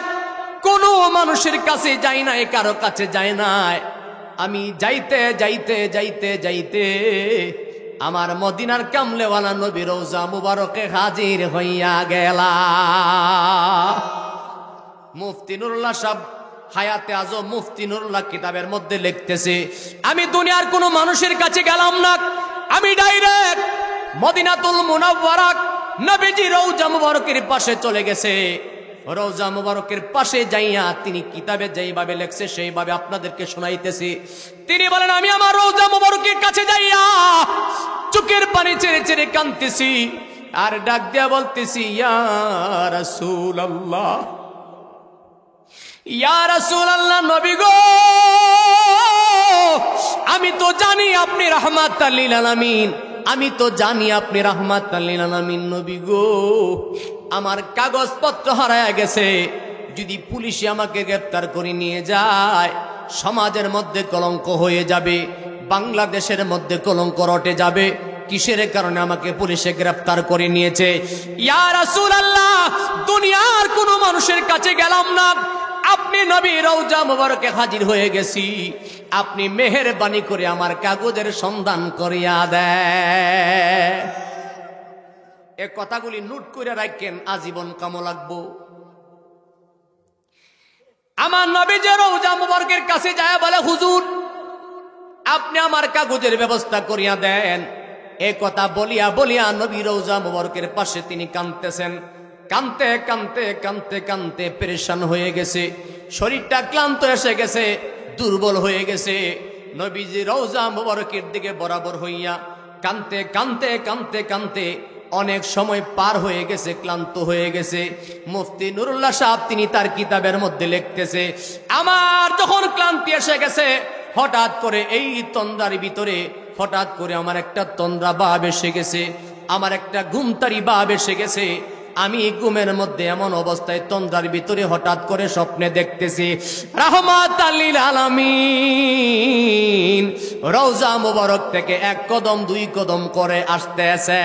কোনো মানুষের কাছে যাই নাই, কারো কাছে যাই নাই, আমি যাইতে যাইতে যাইতে যাইতে আমার মদিনার কামলেওয়ালা নবী রওজা মুবারকে হাজির হইয়া গেলা। মুফতি নুরুল্লাহ সাহেব হায়াতে আজম মুফতি নুরুল্লাহ কিতাবের মধ্যে লিখতেছে, আমি দুনিয়ার কোনো মানুষের কাছে গেলাম না, আমি ডাইরেক্ট মদিনাতুল মুনাওয়ারা নবীজি রওজা মুবারকের পাশে চলে গেছে। রওজা মুবারকের পাশে যাইয়া তিনি কিতাবে যেইভাবে লেখছে সেইভাবে আপনাদেরকে শোনাইতেছি। তিনি বলেন, আমি আমার রওজা মুবারকের কাছে যাইয়া চোখের পানি ছেড়ে ছেড়ে কাঁদতেছি আর ডাক দিয়া বলতেছি, ইয়া রাসূলুল্লাহ, ইয়া রাসূলুল্লাহ, নবী গো, আমি তো জানি আপনি রাহমাতাল লিল আলামিন, আমি তো জানি আপনি রাহমাতাল লিল আলামিন, নবী গো, আমার কাগজপত্র হারায় গেছে, যদি পুলিশে আমাকে গ্রেফতার করে নিয়ে যায়, সমাজের মধ্যে কলঙ্ক হয়ে যাবে, বাংলাদেশের মধ্যে কলঙ্ক রটে যাবে। কিসের কারণে আমাকে পুলিশে গ্রেফতার করে নিয়েছে? ইয়া রাসূলুল্লাহ, দুনিয়ার কোনো মানুষের কাছে গেলাম না, আপনি নবী রওজা মুবারকে হাজির হয়ে গেছি, আপনি মেহেরবানি করে আমার কাগজের সন্ধান করিয়া দেন। এ কথাগুলি নোট করে রাখেন, আজীবন কামো লাগবো। আমার নবী যে রওজা মুবারকের কাছে যায় বলে, হুজুর আপনি আমার কাগজের ব্যবস্থা করিয়া দেন। এ কথা বলিয়া বলিয়া নবী রওজা মুবারকের পাশে তিনি কাঁদতেছেন। কানতে কানতে কানতে কানতে পেরেশান হয়ে গেছে, শরীরটা ক্লান্ত এসে গেছে, দুর্বল হয়ে গেছে। নবীজি রওজা মুবারকের দিকে বরাবর হইয়া কানতে কানতে কানতে কানতে অনেক সময় পার হয়ে গেছে, ক্লান্ত হয়ে গেছে। মুফতি নুরুল্লাহ সাহেব তিনি তার কিতাবের মধ্যে লিখতেছে, আমার যখন ক্লান্তি এসে গেছে, হঠাৎ করে এই তন্দ্রার ভিতরে হঠাৎ করে আমার একটা তন্দ্রা ভাব এসে গেছে, আমার একটা ঘুমতারি ভাব এসে গেছে। আমি ঘুমের মধ্যে এমন অবস্থায় তন্দ্রার ভিতরে হঠাৎ করে স্বপ্নে দেখতেছি রাহমাতাল লিল আলামিন রওজা মুবারক থেকে এক কদম দুই কদম করে আসতেছে।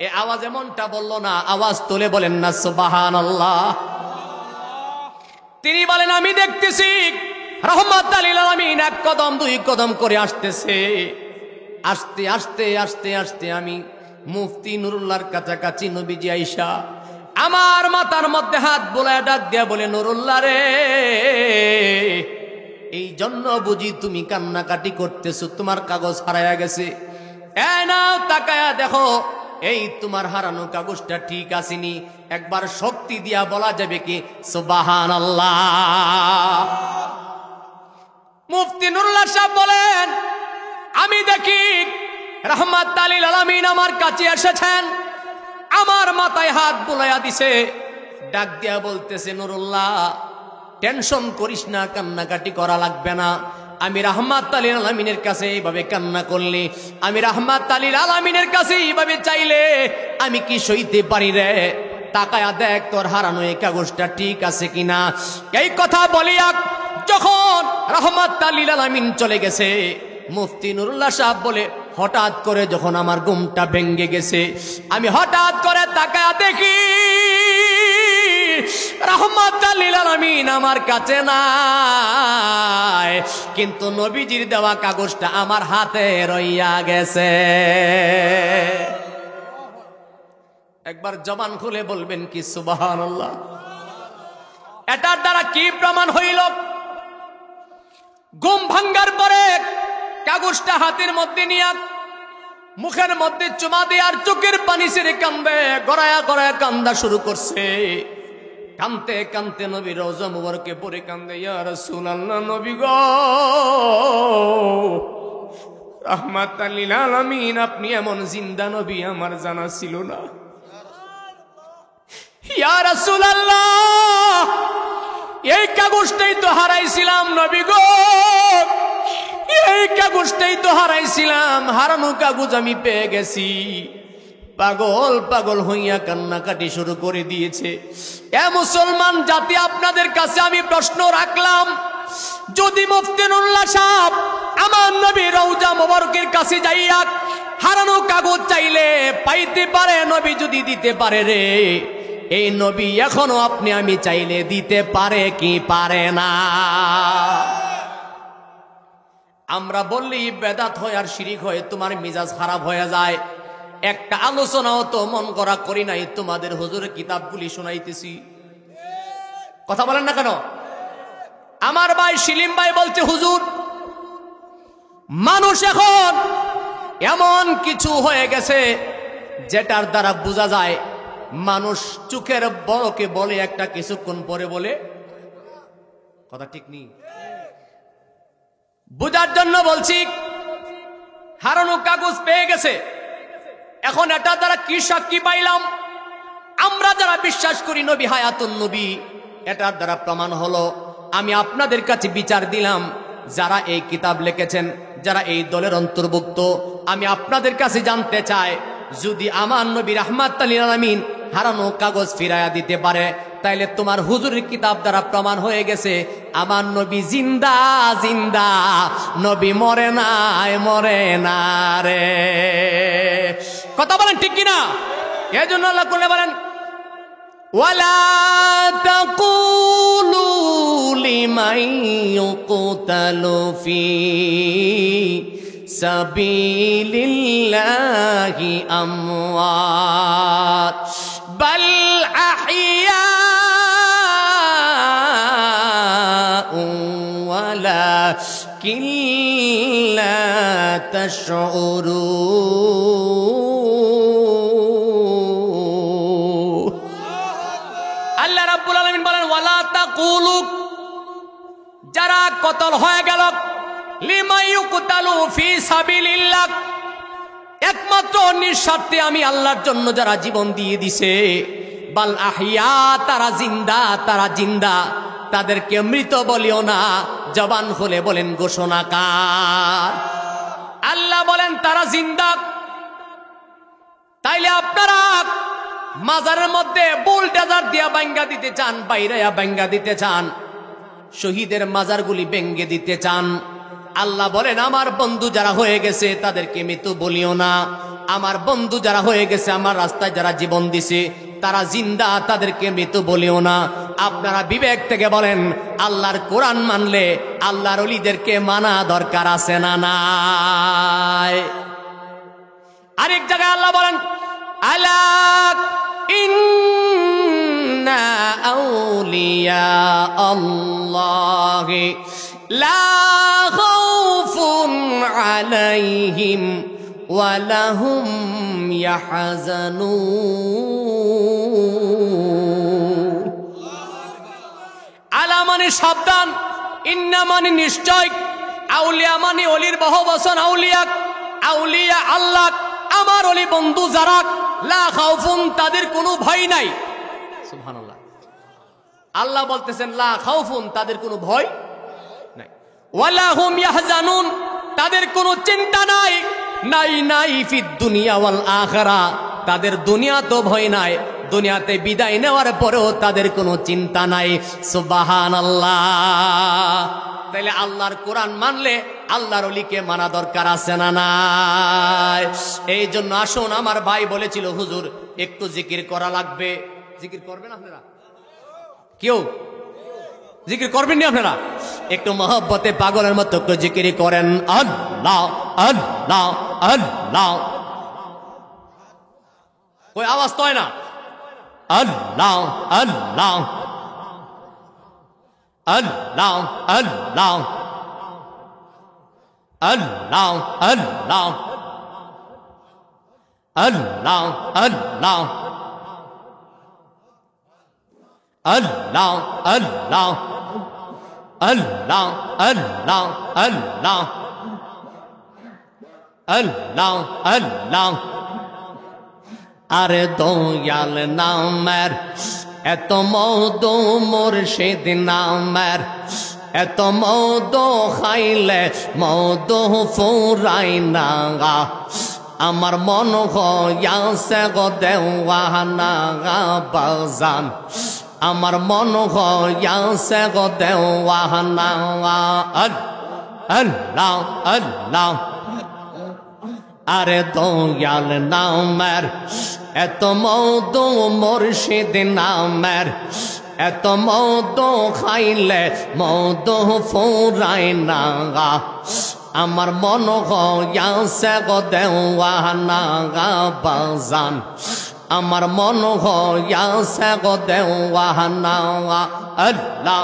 এ আওয়াজ এমনটা বলল না, আওয়াজ তুলে বলেন না সুবহানাল্লাহ। তিনি বলেন আমি দেখতেছি রাহমাতাল লিল আলামিন এক কদম দুই কদম করে আসতেছে। আস্তে আস্তে আস্তে আস্তে আমি মুফতি নুরুল্লাহর কাছাকাছি নবীজি আইসা আমার মাথার মধ্যে হাত বোলায় ডাক দিয়া বলে, নুরুল্লাহ রে, এই জন্য বুঝি তুমি কান্নাকাটি করতেছো, তোমার কাগজ হারায়া গেছে। এই নাও তাকায়া দেখো, এই তোমার হারানো কাগজটা ঠিক আসেনি। একবার শক্তি দিয়া বলা যাবে কি সুবহানাল্লাহ। মুফতি নুরুল্লাহ সাহেব বলেন, আমি দেখি রাহমাতাল লিল আলামিন আমার কাছে এসেছেন, আমার মাথায় হাত বুলাইয়া দিছে, ডাক দিয়া বলতেছে, নুরুল্লাহ টেনশন করিস না, কান্নাকাটি করা লাগবে না। আমি রাহমাতাল লিল আলামিনের কাছে এইভাবে কান্না করলে, আমি রাহমাতাল লিল আলামিনের কাছে এইভাবে চাইলে আমি কি সইতে পারি রে? তাকায়া দেখ তোর হারানো এই কাগজটা ঠিক আছে কিনা। এই কথা বলিয়া যখন রাহমাতাল লিল আলামিন চলে গেছে, মুফতি নুরুল্লাহ সাহেব বলে, হঠাৎ করে যখন আমার ঘুমটা ভেঙে গেছে, আমি হঠাৎ করে তাকায়া দেখি রাহমাতাল লিল আলামিন আমার কাছে নাই, কিন্তু নবীজির দেওয়া কাগজটা আমার হাতে রইয়া গেছে। একবার জবান খুলে বলবেন কি সুবহানাল্লাহ। এটার দ্বারা কি প্রমাণ হইল? ঘুম ভাঙ্গার পরে কাগজটা হাতের মধ্যে নিয়ে মুখের মধ্যে চুমা দিয়ে আর চোখের পানি ছেড়ে কান্দে, গড়ায়া গড়ায়া কান্দা শুরু করছে। কানতে কানতে নবী রওজা মুবারকে পড়ে কান্দে, ইয়া রাসূলুল্লাহ, নবী গো, রাহমাতাল লিল আলামিন আপনি এমন জিন্দা নবী আমার জানা ছিল না। ইয়া রাসূলুল্লাহ, এই কাগজটাই তো হারাইছিলাম নবী গো, এই কাগজটাই তো হারাইছিলাম, হারানো কাগজ আমি পেয়ে গেছি। পাগল পাগল হইয়া কান্নাকাটি শুরু করে দিয়েছে। এ মুসলমান জাতি, আপনাদের কাছে আমি প্রশ্ন রাখলাম, যদি মুফতি নুরুল্লাহ সাহেব আমার নবী রওজা মুবারকের কাছে যাইয়া হারানো কাগজ চাইলে পাইতে পারে, নবী যদি দিতে পারে রে, এই নবী এখনো আপনি আমি চাইলে দিতে পারে কি পারে না? আমরা বললেই বেদাত হয় আর শিরিক হয়, তোমার মিজাজ খারাপ হয়ে যায়। একটা আলোচনাও তো মন করা করি নাই, তোমাদের হুজুরের কিতাবগুলি শোনাইতেছি। কথা বলেন না কেন? আমার ভাই শিলিম ভাই বলছে, হুজুর মানুষ এখন এমন কিছু হয়ে গেছে যেটার দ্বারা বোঝা যায় মানুষ চোখের বড়কে বলে একটা, কিছুক্ষণ পরে বলে। কথা ঠিক নেই, বুঝার জন্য বলছি। হারানো কাগজ পেয়ে গেছে, এখন এটা দ্বারা কি সাক্ষী পাইলাম? আমরা যারা বিশ্বাস করি নবী হায়াতুন নবী, এটার দ্বারা প্রমাণ হলো, আমি আপনাদের কাছে বিচার দিলাম, যারা এই কিতাব লিখেছেন, যারা এই দলের অন্তর্ভুক্ত, আমি আপনাদের কাছে জানতে চাই, যদি আমার নবী রাহমাতাল লিল আলামিন হারানো কাগজ ফিরাইয়া দিতে পারে, তাইলে তোমার হুজুরের কিতাব দ্বারা প্রমাণ হয়ে গেছে আমার নবী জিন্দা জিন্দা, নবী মরে নাই, মরে না রে। কথা বলেন ঠিক কিনা? এই জন্য আল্লাহ কোরআনে বলেন, ওয়ালা তাকুলু লিমান ইউকতালু ফি সাবিলিল্লাহি আমওয়াত বাল আহইয়াউ ওয়ালাকিন লা তাশউরুন। আলামিন বলেন ওয়ালা তাকুলু, যারা কতল হয়ে গেল, লিমা ইউকতালু ফি সাবিলিল্লাহ, একমাত্র নিঃস্বার্থে আমি আল্লাহর জন্য যারা জীবন দিয়ে দিছে, বাল আহইয়া, তারা জিন্দা, তারা জিন্দা, তাদেরকে মৃত বলিও না, জবান খুলে বলেন ঘোষণাকার। আল্লাহ বলেন তারা জিন্দা। তাইলে আপনারা মাজারের মধ্যে বুলডোজার দিয়া ভাঙ্গা দিতে চান, বাইরেয়া ভাঙ্গা দিতে চান, শহীদের মাজারগুলি ভেঙ্গে দিতে চান। আল্লাহ বলেন আমার বন্ধু যারা হয়ে গেছে তাদেরকে মৃত বলিও না, আমার বন্ধু যারা হয়ে গেছে, আমার রাস্তায় যারা জীবন দিছে তারা জিন্দা, তাদেরকে মৃত বলিও না। আপনারা বিবেক থেকে বলেন আল্লাহর কোরআন মানলে আল্লাহর ওলিদেরকে মানা দরকার আছে না নাই? আরেক জায়গায় আল্লাহ বলেন আলা ইন্না আউলিয়া আল্লাহি লা খাউফুন আলাইহিম ওয়া লাহুম ইয়াহজানুন। আলা মানে সাবধান, ইন্না মানে নিশ্চয়, আউলিয়া মানে অলির বহু বচন আউলিয়া, আউলিয়া আল্লাহ, আমার অলি বন্ধু যারা, লা খাউফুন, তাদের কোনো ভয় নাই। সুবহানাল্লাহ, আল্লাহ বলতেছেন লা খাউফুন, তাদের কোনো ভয় নাই, ওয়ালা হুম ইয়াহজানুন, তাদের কোনো চিন্তা নাই, নাই নাই ফিদ দুনিয়া ওয়াল আখিরা, তাদের দুনিয়া তো ভয় নাই, দুনিয়াতে বিদায় নেওয়ার পরেও তাদের কোনো চিন্তা নাই। সুবহানাল্লাহ। তাইলে আল্লাহর কোরআন মানলে আল্লাহর ওলিকে মানা দরকার আছে না নাই? এই জন্য আসুন, আমার ভাই বলেছিল হুজুর একটু জিকির করা লাগবে। জিকির করবেন আপনারা? কেউ জিকির করবেন না আপনারা? একটু মহব্বতে পাগলের মতো একটু জিকির করেন, আল্লাহ আল্লাহ আল্লাহ। ওই আওয়াজ তো হয় না, আল্লাহ আল্লাহ আল্লাহ আল্লাহ আল্লাহ আল্লাহ আল্লাহ আল্লাহ আল্লাহ আল্লাহ আল্লাহ আল্লাহ আল্লাহ আল্লাহ আল্লাহ। আরে দয়াল নামের এত মধু, মুর্শিদ নামের এত মধু, খাইলে মধু ফুরাই না, আমার মন হইয়াছে গো দেওয়ানা বাজান, আমার মন হইয়াছে গো দেওয়ানা। আল্লাহ আল্লাহ। আরে দয়াল নামের এত মধু, মুর্শিদ নামের এত মধু, খাইলে মধু ফুরাই না, আমার মন হইয়াছে গো দেওয়ানা বাজান, আমার মন হইয়াছে গো দেওয়ানা। আল্লাহ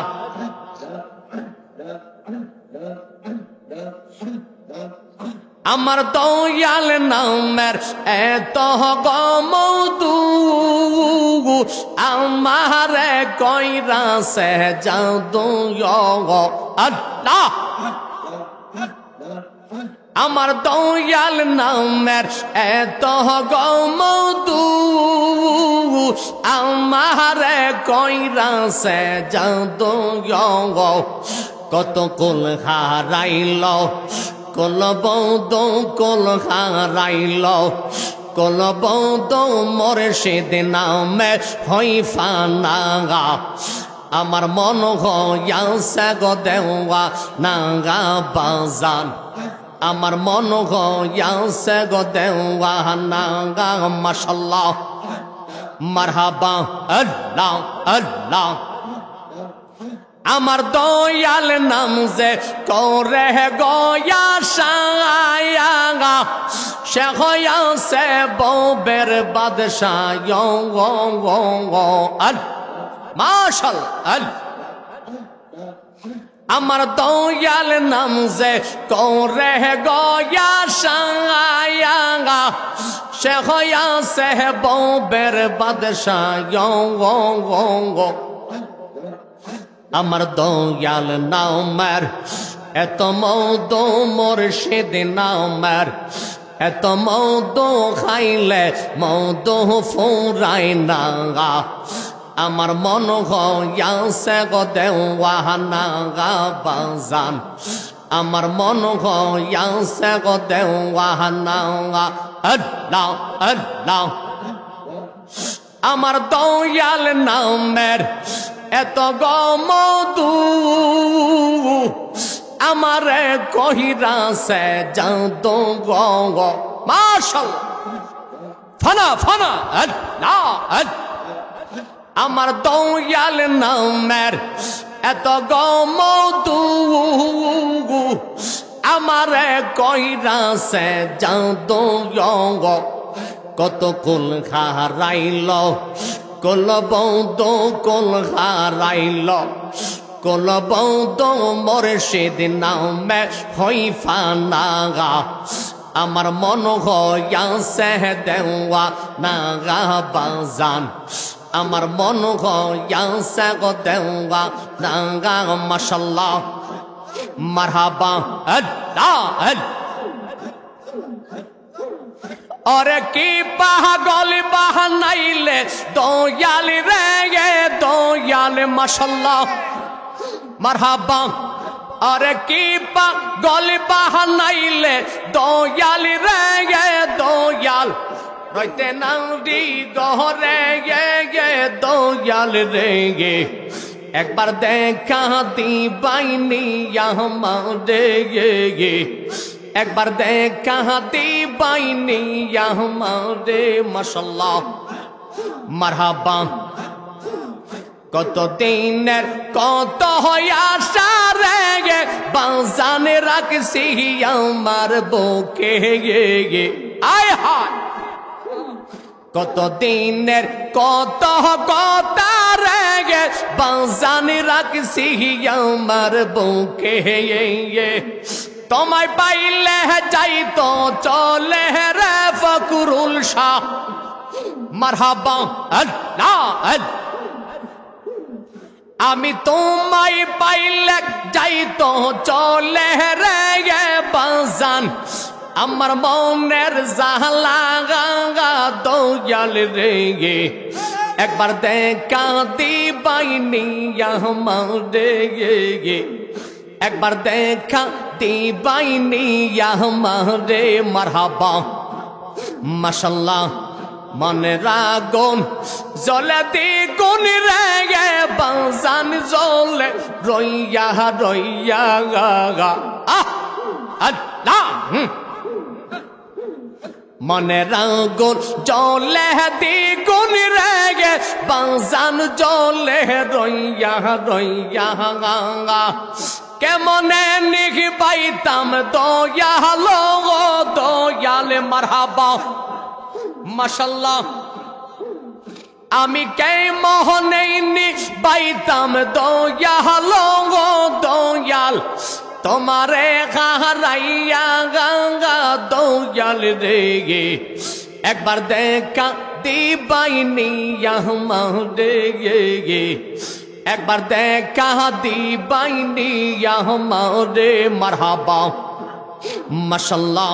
আমার দয়াল নামের এত মধু, আমারে কইরাছে জাদু। আল্লাহ আমার দয়াল নামের এত মধু, আমারে কইরাছে জাদু। কত কুল হারাইল, কল বৌদ কল হারাইল, কল বৌদ মুর্শিদ নামে হই ফানা, আমার মন হইয়াছে গো দেওয়ানা বাজান, আমার মন হইয়াছে গো দেওয়ানা। মাশাআল্লাহ মারহাবা। আল্লাহ আল্লাহ। আমার দয়াল নাম যে করে গয়া সায়া, সে হইয়াছে বউবের বাদশাহ। মাশাআল্লাহ। আমার দয়াল নাম যে করে গয়া সায়া, সে হইয়াছে বউবের বাদশাহ। আমার দয়াল নামের এত মধু মুর্শিদ নামের এত মধু খাইলে মধু ফুরায় না আমার মন হইয়াছে গো দেওয়ানা বাজান আমার মন হইয়াছে গো দেওয়ানা আল্লাহ আল্লাহ আমার দয়াল নামের এত গমধু আমারে কহিরাছে জাদু গো মাশাআল্লাহ ফানা ফানা আল্লাহ আমার দয়াল নামের এত গমধু আমারে কহিরাছে জাদু গো কত কুল হারাইল কুল বৌদ্ধ কুল হারাইল কুল বৌদ্ধ মুর্শিদ নামে হই ফানা আমার মন হইয়াছে দেওয়া না বাজান আমার মন হইয়াছে গো দেওয়া না মাশাআল্লাহ মারহাবা আল্লাহ अरे की पागल बहानाइले दयाल रे दयाल माशाल्लाह मरहबा अरे की पागल बहानाइले दयाल रे दयाल रइते नाउडी गहरे दयाल रे एक बार देखा दीवानी हमारे एक बार देखा दीवानी हमारे माशाल्लाह मरहबा कत दिनेर कत आशा रे बाजान राखছি আমার বুকে आय हाय कत दिनेर कत কথা রে বাজান রাখছি আমার বুকে তোমায় পাইলে যাইতো চলে রে ফকরুল শাহ মারহাবা আল্লাহ আমি তোমায় পাইলে যাইতো চলে রে বাজান আমার মনের জালা দয়াল রে একবার দেখা দিবাইনি আমারে एक बार देखा दीवानी हमारे मरहबा माशाल्लाह मन रागुन जले द्विगुन रे बाजान जले रोइया रोइया अल्लाह मन रागुन जले द्विगुन रे बाजान जले रोइया रोइया কেমনে নিহি পাইতাম দয়াল দয়াল মারহাবা মাশাআল্লাহ আমি কে মোহনে নি পাইতাম দয়াল দয়াল তোমারে হারাইয়া গঙ্গা দয়াল রে একবার দেখা দিবাইনি আমারে एक बार देखा दीवानी हमारे मरहबा माशाल्लाह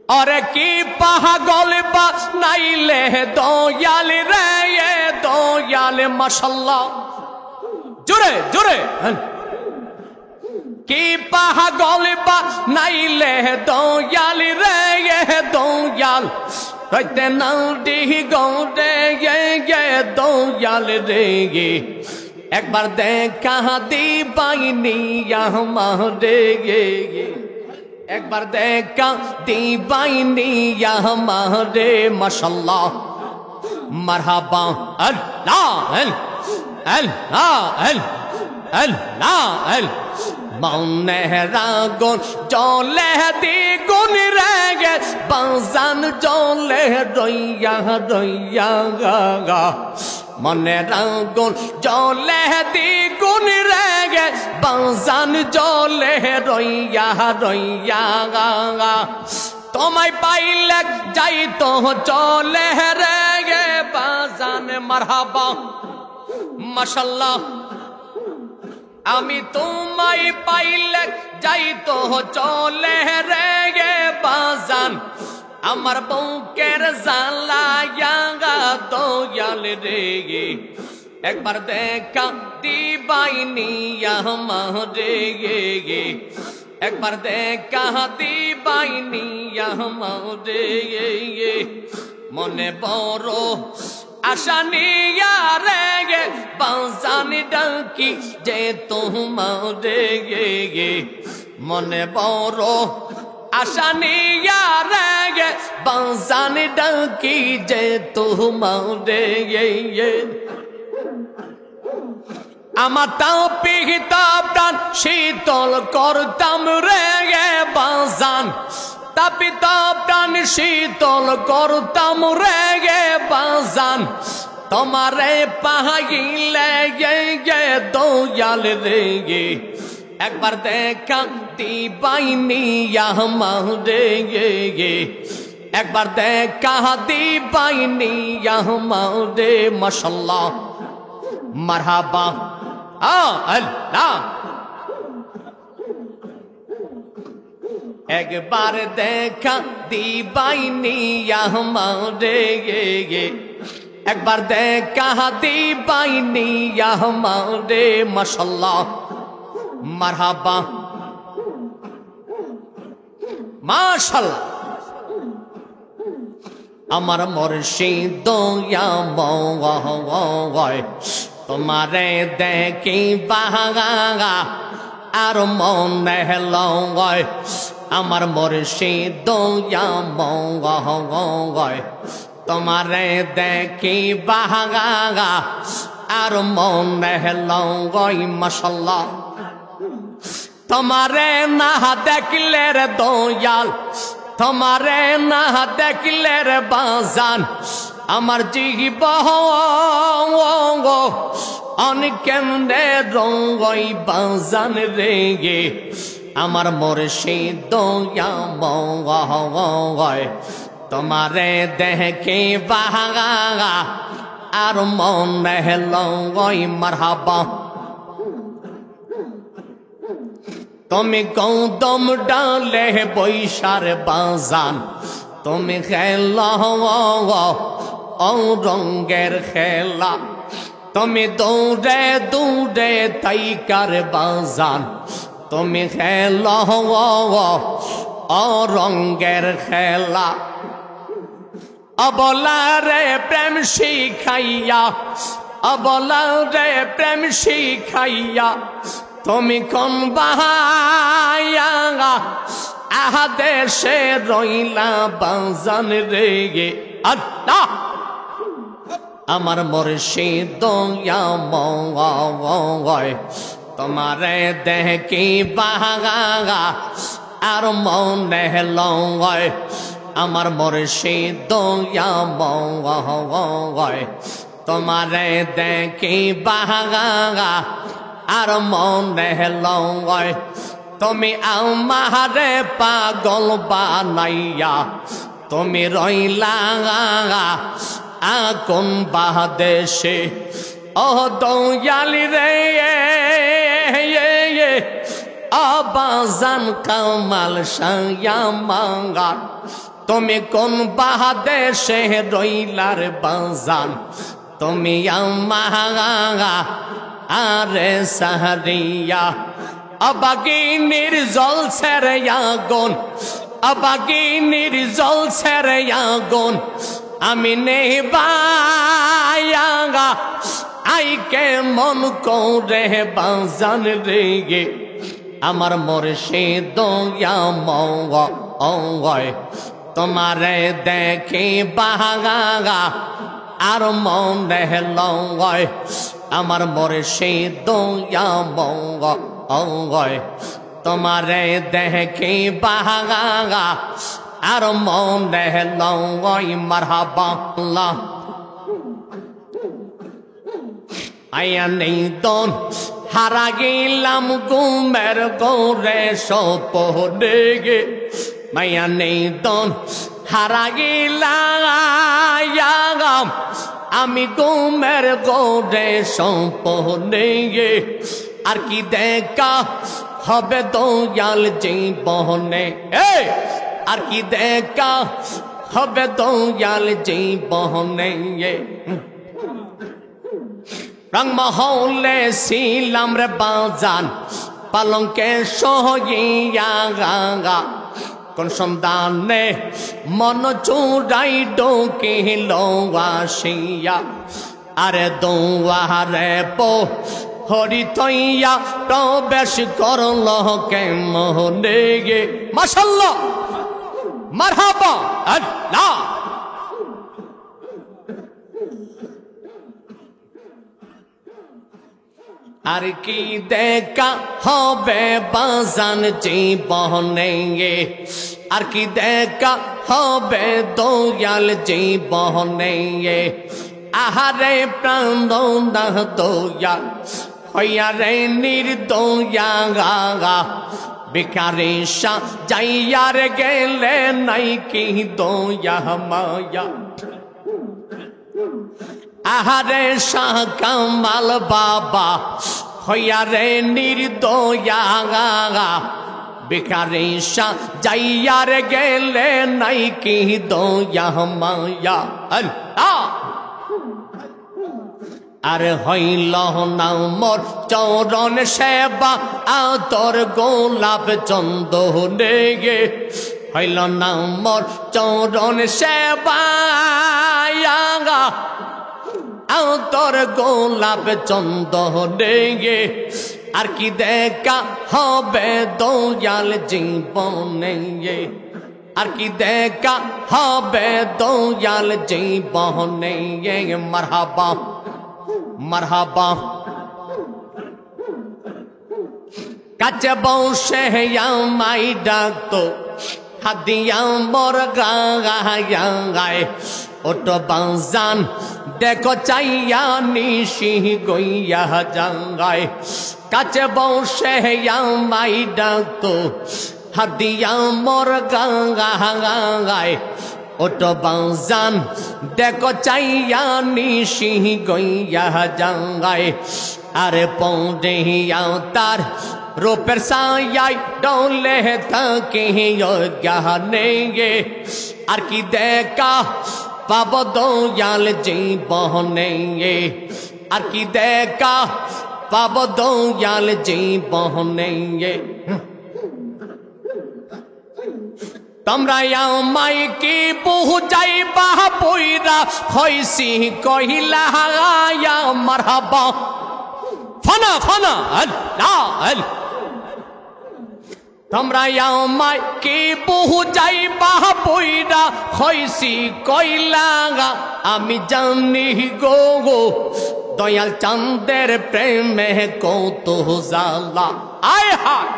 अरे की पागल बनाइले दयाल रे दयाल माशाल्लाह जुरे जुरे की पागल बनाइले दयाल रे दयाल रइते नाउडी गौरे दयाल रे एक बार देखा दीवानी हमारे एक बार देखा दीवानी हमारे माशाल्लाह मरहबा अल्लाह अल्लाह अल्लाह मौने रागुन जले द्विगुन रे बाजान जले रोइया रोइया मने रागुन जले द्विगुन रे बाजान जले रोइया रोइया তোমায় পাইলে যাইতো চলে রে বাজান মারহাবা মাশাআল্লাহ আমি তোমায় পাইলে যাইতো চলে রে গে বাজান আমার বুকের জ্বালায়া দয়াল রে একবার দেখা দিবাইনি আমারে গে একবার দেখা দিবাইনি আমারে গে মনে বড় আশা নিয়া রে গে বাজানি ডাকি যে তোমারে গে মনে বড় আশা নিয়া রে গে বাজানি ডাকি যে তোমারে গে আমার তাও পিহিতা প্রাণ শীতল করতাম রে গে বাজান তাপিতা প্রাণ শীতল করতাম রে গে বাজান তোমারে পাইলে গে দয়াল রে গে একবার দেখা দিবাইনি আমারে গে একবার দেখা দিবাইনি আমারে মাশাআল্লাহ মারহাবা আল্লাহ একবার দেখা দিবাইনি আমারে গে একবার দেখা দিবাইনি আমারে মাশাআল্লাহ মারহাবা মাশাআল্লাহ আমার মুর্শিদ দয়াময় তোমারে দেখি বাগা আর মনে লয় আমার মুর্শিদ দয়াময় তোমারে দেখি বাগা আর মনে লয় মাশাআল্লাহ তোমারে না দেখলে রে দয়াল তোমারে না দেখলে রে বাজান আমার জীবন অনেকেন্দে রঙ্গই বাজান রে গে আমার মুর্শিদ দয়াময় তোমারে দেখে বাগা আর মনে লয় মারহাবা তুমি কদম ডালে বৈশার বাজান তুমি খেলা ও রঙ্গের খেলা তুমি দৌড়ে দৌড়ে তাইকার বাজান তুমি খেলা ও রঙ্গের খেলা অবলা রে প্রেম শিখাইয়া অবলা রে প্রেম শিখাইয়া তুমি কোন বাহায়া আহাদেশে রইলা বাজান রে গে আল্লাহ আমার মুর্শিদ দয়াময় তোমারে দেখি বাগা আর মনে লয় আমার মুর্শিদ দয়াময় তোমারে দেখি বাগা আর মনে লয় তুমি আমারে পাগল বানাইয়া তুমি রইলা কোন বাদেশে ও দয়ালি রে আবাজান কামাল সায়া মাঙ্গা তুমি কোন বাদেশে রইলার বাজান তুমি আমাগা আরে সাহারিয়া আবাগিনীর জল ছেড়ে আগুন আবাগিনীর জল ছেড়ে আগুন আমি নেবায়াগা আইকে মন করে বাজান রে গে আমার মুর্শিদ দয়াময় তোমারে দেখি বাগা আর মনে লয় আমার মুর্শিদ দয়াময় তোমারে দেখি বাগা আর মনে লয় মারহাবা আল্লাহ আয়া নেই দন হারা গেলাম গুমের গোরে সপনে গে মায়া নেই দন হারা গেলাম আমি ঘুমের ঘোরে স্বপ্নে আর কি দেখা হবে দয়াল জীবনে আর কি দেখা হবে দয়াল জীবনে রংমহলে ছিলাম রে বাজান পালঙ্কে সহিয়া কোন সন্ধানে মন চুরাই ডোকিল আসিয়া আরে দোয়ারে পো হরি তৈয়া প্রবেশ করল কে মোহনে গে মাশাআল্লাহ মারহাবা আল্লাহ আর কি দেখা হবে বাজান জীবনে আর কি দেখা হবে দয়াল জীবনে আহারে প্রাণ না দয়া হইয়া রে নির্দয়া গা ভিখারি যাইয়ার গেলে নাই কি দয়া মায়া আহারে শাহ কামাল বাবা হইয়া রে নির্দয়া ভিখারি যাইয়ার গেলে নাই কি দয়া মায়া আল্লাহ আর হইল না মোর চরণ সেবা তোর গোলাপ চন্দনে গে হইল না মোর চরণ সেবা তোর গোলাপ চন্দনে গে আর কি দেখা হবে দয়াল জীবনে আর কি দেখা হবে দয়াল জীবনে মারহাবা মারহাবা কাছে বসে আমায় ডাকতো হাদিয়া মোর গায় ওটো বাজান দেখো চাইয়া নিশি গইয়া জাঙ্গায় কাছে বসে আমায় ডাকতো হাদিয়া মোর গায় ওটো বাজান দেখো চাইয়া নিশি গইয়া জাঙ্গায় আরে পৌঁছিয়া তার রূপের সায়াই ডলে থাকে জ্ঞানে আর কি দেখা পাব দয়াল জীবনে আর কি দেখা পাব দয়াল জীবনে তোমরা আমায় কি বুঝাইবা পইরা হইছি কহিলা মারহাবা ফানা ফানা আল্লাহ তোমরা আমায় কি বুঝাইবা পইরা হইছি কইলা আমি জানি গো দয়াল চাঁদের প্রেমে কত জ্বালা আয় হায়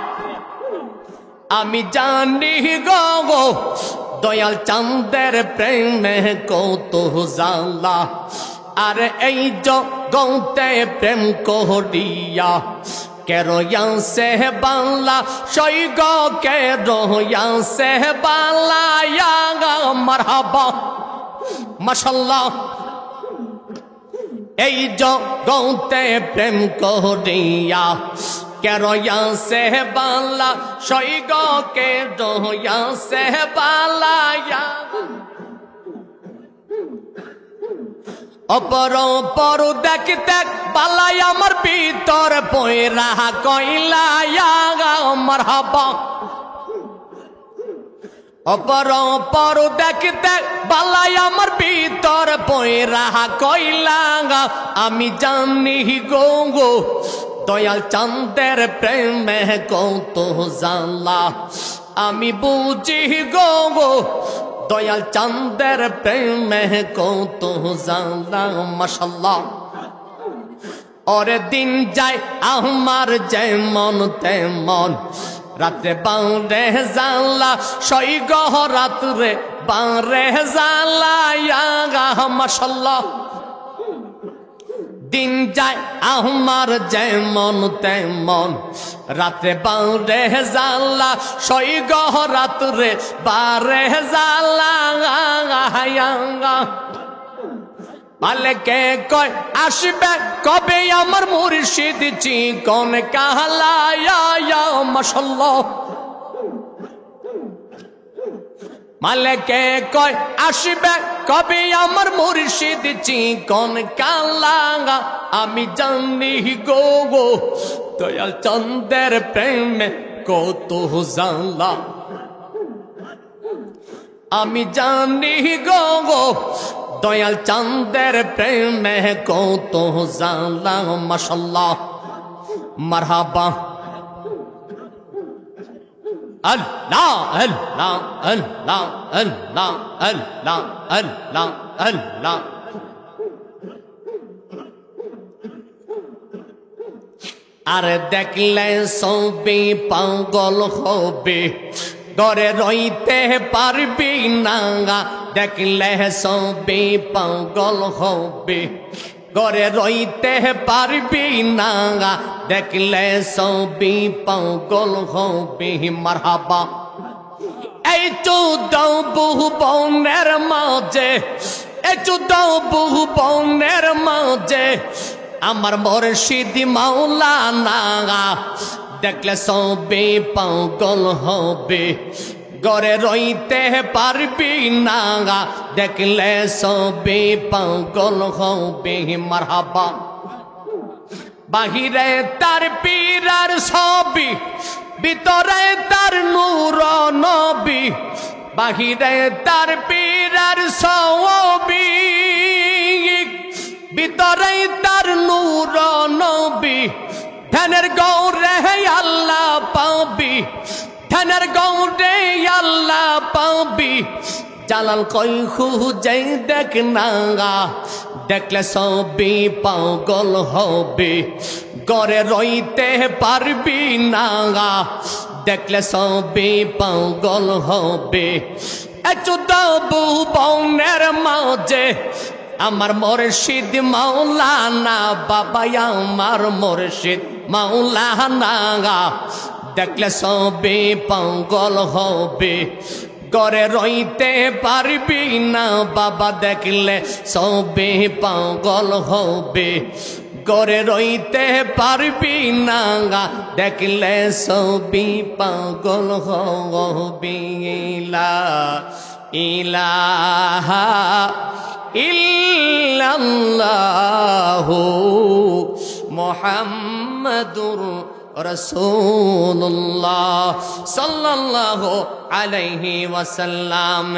আমি জানি গো দয়াল চাঁদের প্রেমে কত জ্বালা আর এই জগতে প্রেম করিয়া কে রয়া সে বাংলা সৈগ কে রয়া সে বাংলা মারহাবা মাশাআল্লাহ এই জগতে প্রেম করিয়া কে রয়া সে বাংলা সৈগ কে রয়া সে বাংলা অপর পর দেখতে পালাই আমার ভিতর পয়রা কইলা মারহাবা অপর পর দেখতে পালাই আমার ভিতর পয়রা কইলা আমি জানি গো দয়াল চাঁদের প্রেমে কত জ্বালা আমি বুঝি গো দয়াল চাঁদের প্রেমে কত জ্বালা মাশাআল্লাহ ওরে দিন যায় আমার যেমন তেমন রাতে বাউরে জ্বালা সৈগ রাত্রে বাউরে জ্বালা মাশাআল্লাহ দিন যায় আমার যেমন তেমন রাতে বাউরে জ্বালা সৈগ রাত্রে বারে জ্বালা মালিকে কয় আসবে কবে আমার মুর্শিদ চিকন কালা ইয়া মাশাআল্লাহ। মালিকে কয় আসবে কবে আমার মুর্শিদ চিকন কালা, আমি জানি গো গো দয়াল চন্দ্রের প্রেমে কত জানলা। আমি জানি গো গো দয়াল চন্দ্রের প্রেমে কত জানলা। মাশাআল্লাহ মারহাবা। আল্লাহ আল্লাহ আল্লাহ আল্লাহ আল্লাহ আল্লাহ আল্লাহ। আর দেখলে ছবি পাগল হবে, ঘরে রইতে পারবি না। দেখলে ছবি পাগল হবে, ঘরে রইতে পারবি না। দেখলে ছবি পাগল হবে। মারহাবা। এই চৌদাও বহু বনের মাঝে, এই চৌদাও বহু বনের মাঝে আমার মুর্শিদ মাওলানা। দেখলে ছবি পাগল হবে, ঘরে রইতে পারবি না। দেখলে ছবি পাগল হবে। মারহাবা। বাহিরে তার পীরার ছবি, ভিতরে তার নূর নবী। বাহিরে তার পীরার ছবি, ভিতরে তার নূর নবী। ধ্যানের গৌরে আল্লাহ পাবি, ধ্যানের গৌরে আল্লাহ পাবি। জালাল কই খুঁজে দেখ না, দেখলে ছবি পাগল হবে, ঘরে রইতে পারবি না। দেখলে ছবি পাগল হবে। চৌদ্দবু বনের মাঝে আমার মুর্শিদ মাওলানা, বাবা আমার মুর্শিদ মাওলানা। দেখলে ছবি পাগল হবে, ঘরে রইতে পারবি না। বাবা দেখলে ছবি পাগল হবে, ঘরে রইতে পারবি না। দেখলে ছবি পাগল হবে। লা ইলাহা ইল্লাল্লাহু মুহাম্মাদুর রাসূলুল্লাহ সাল্লাল্লাহু আলাইহি ওয়াসাল্লাম।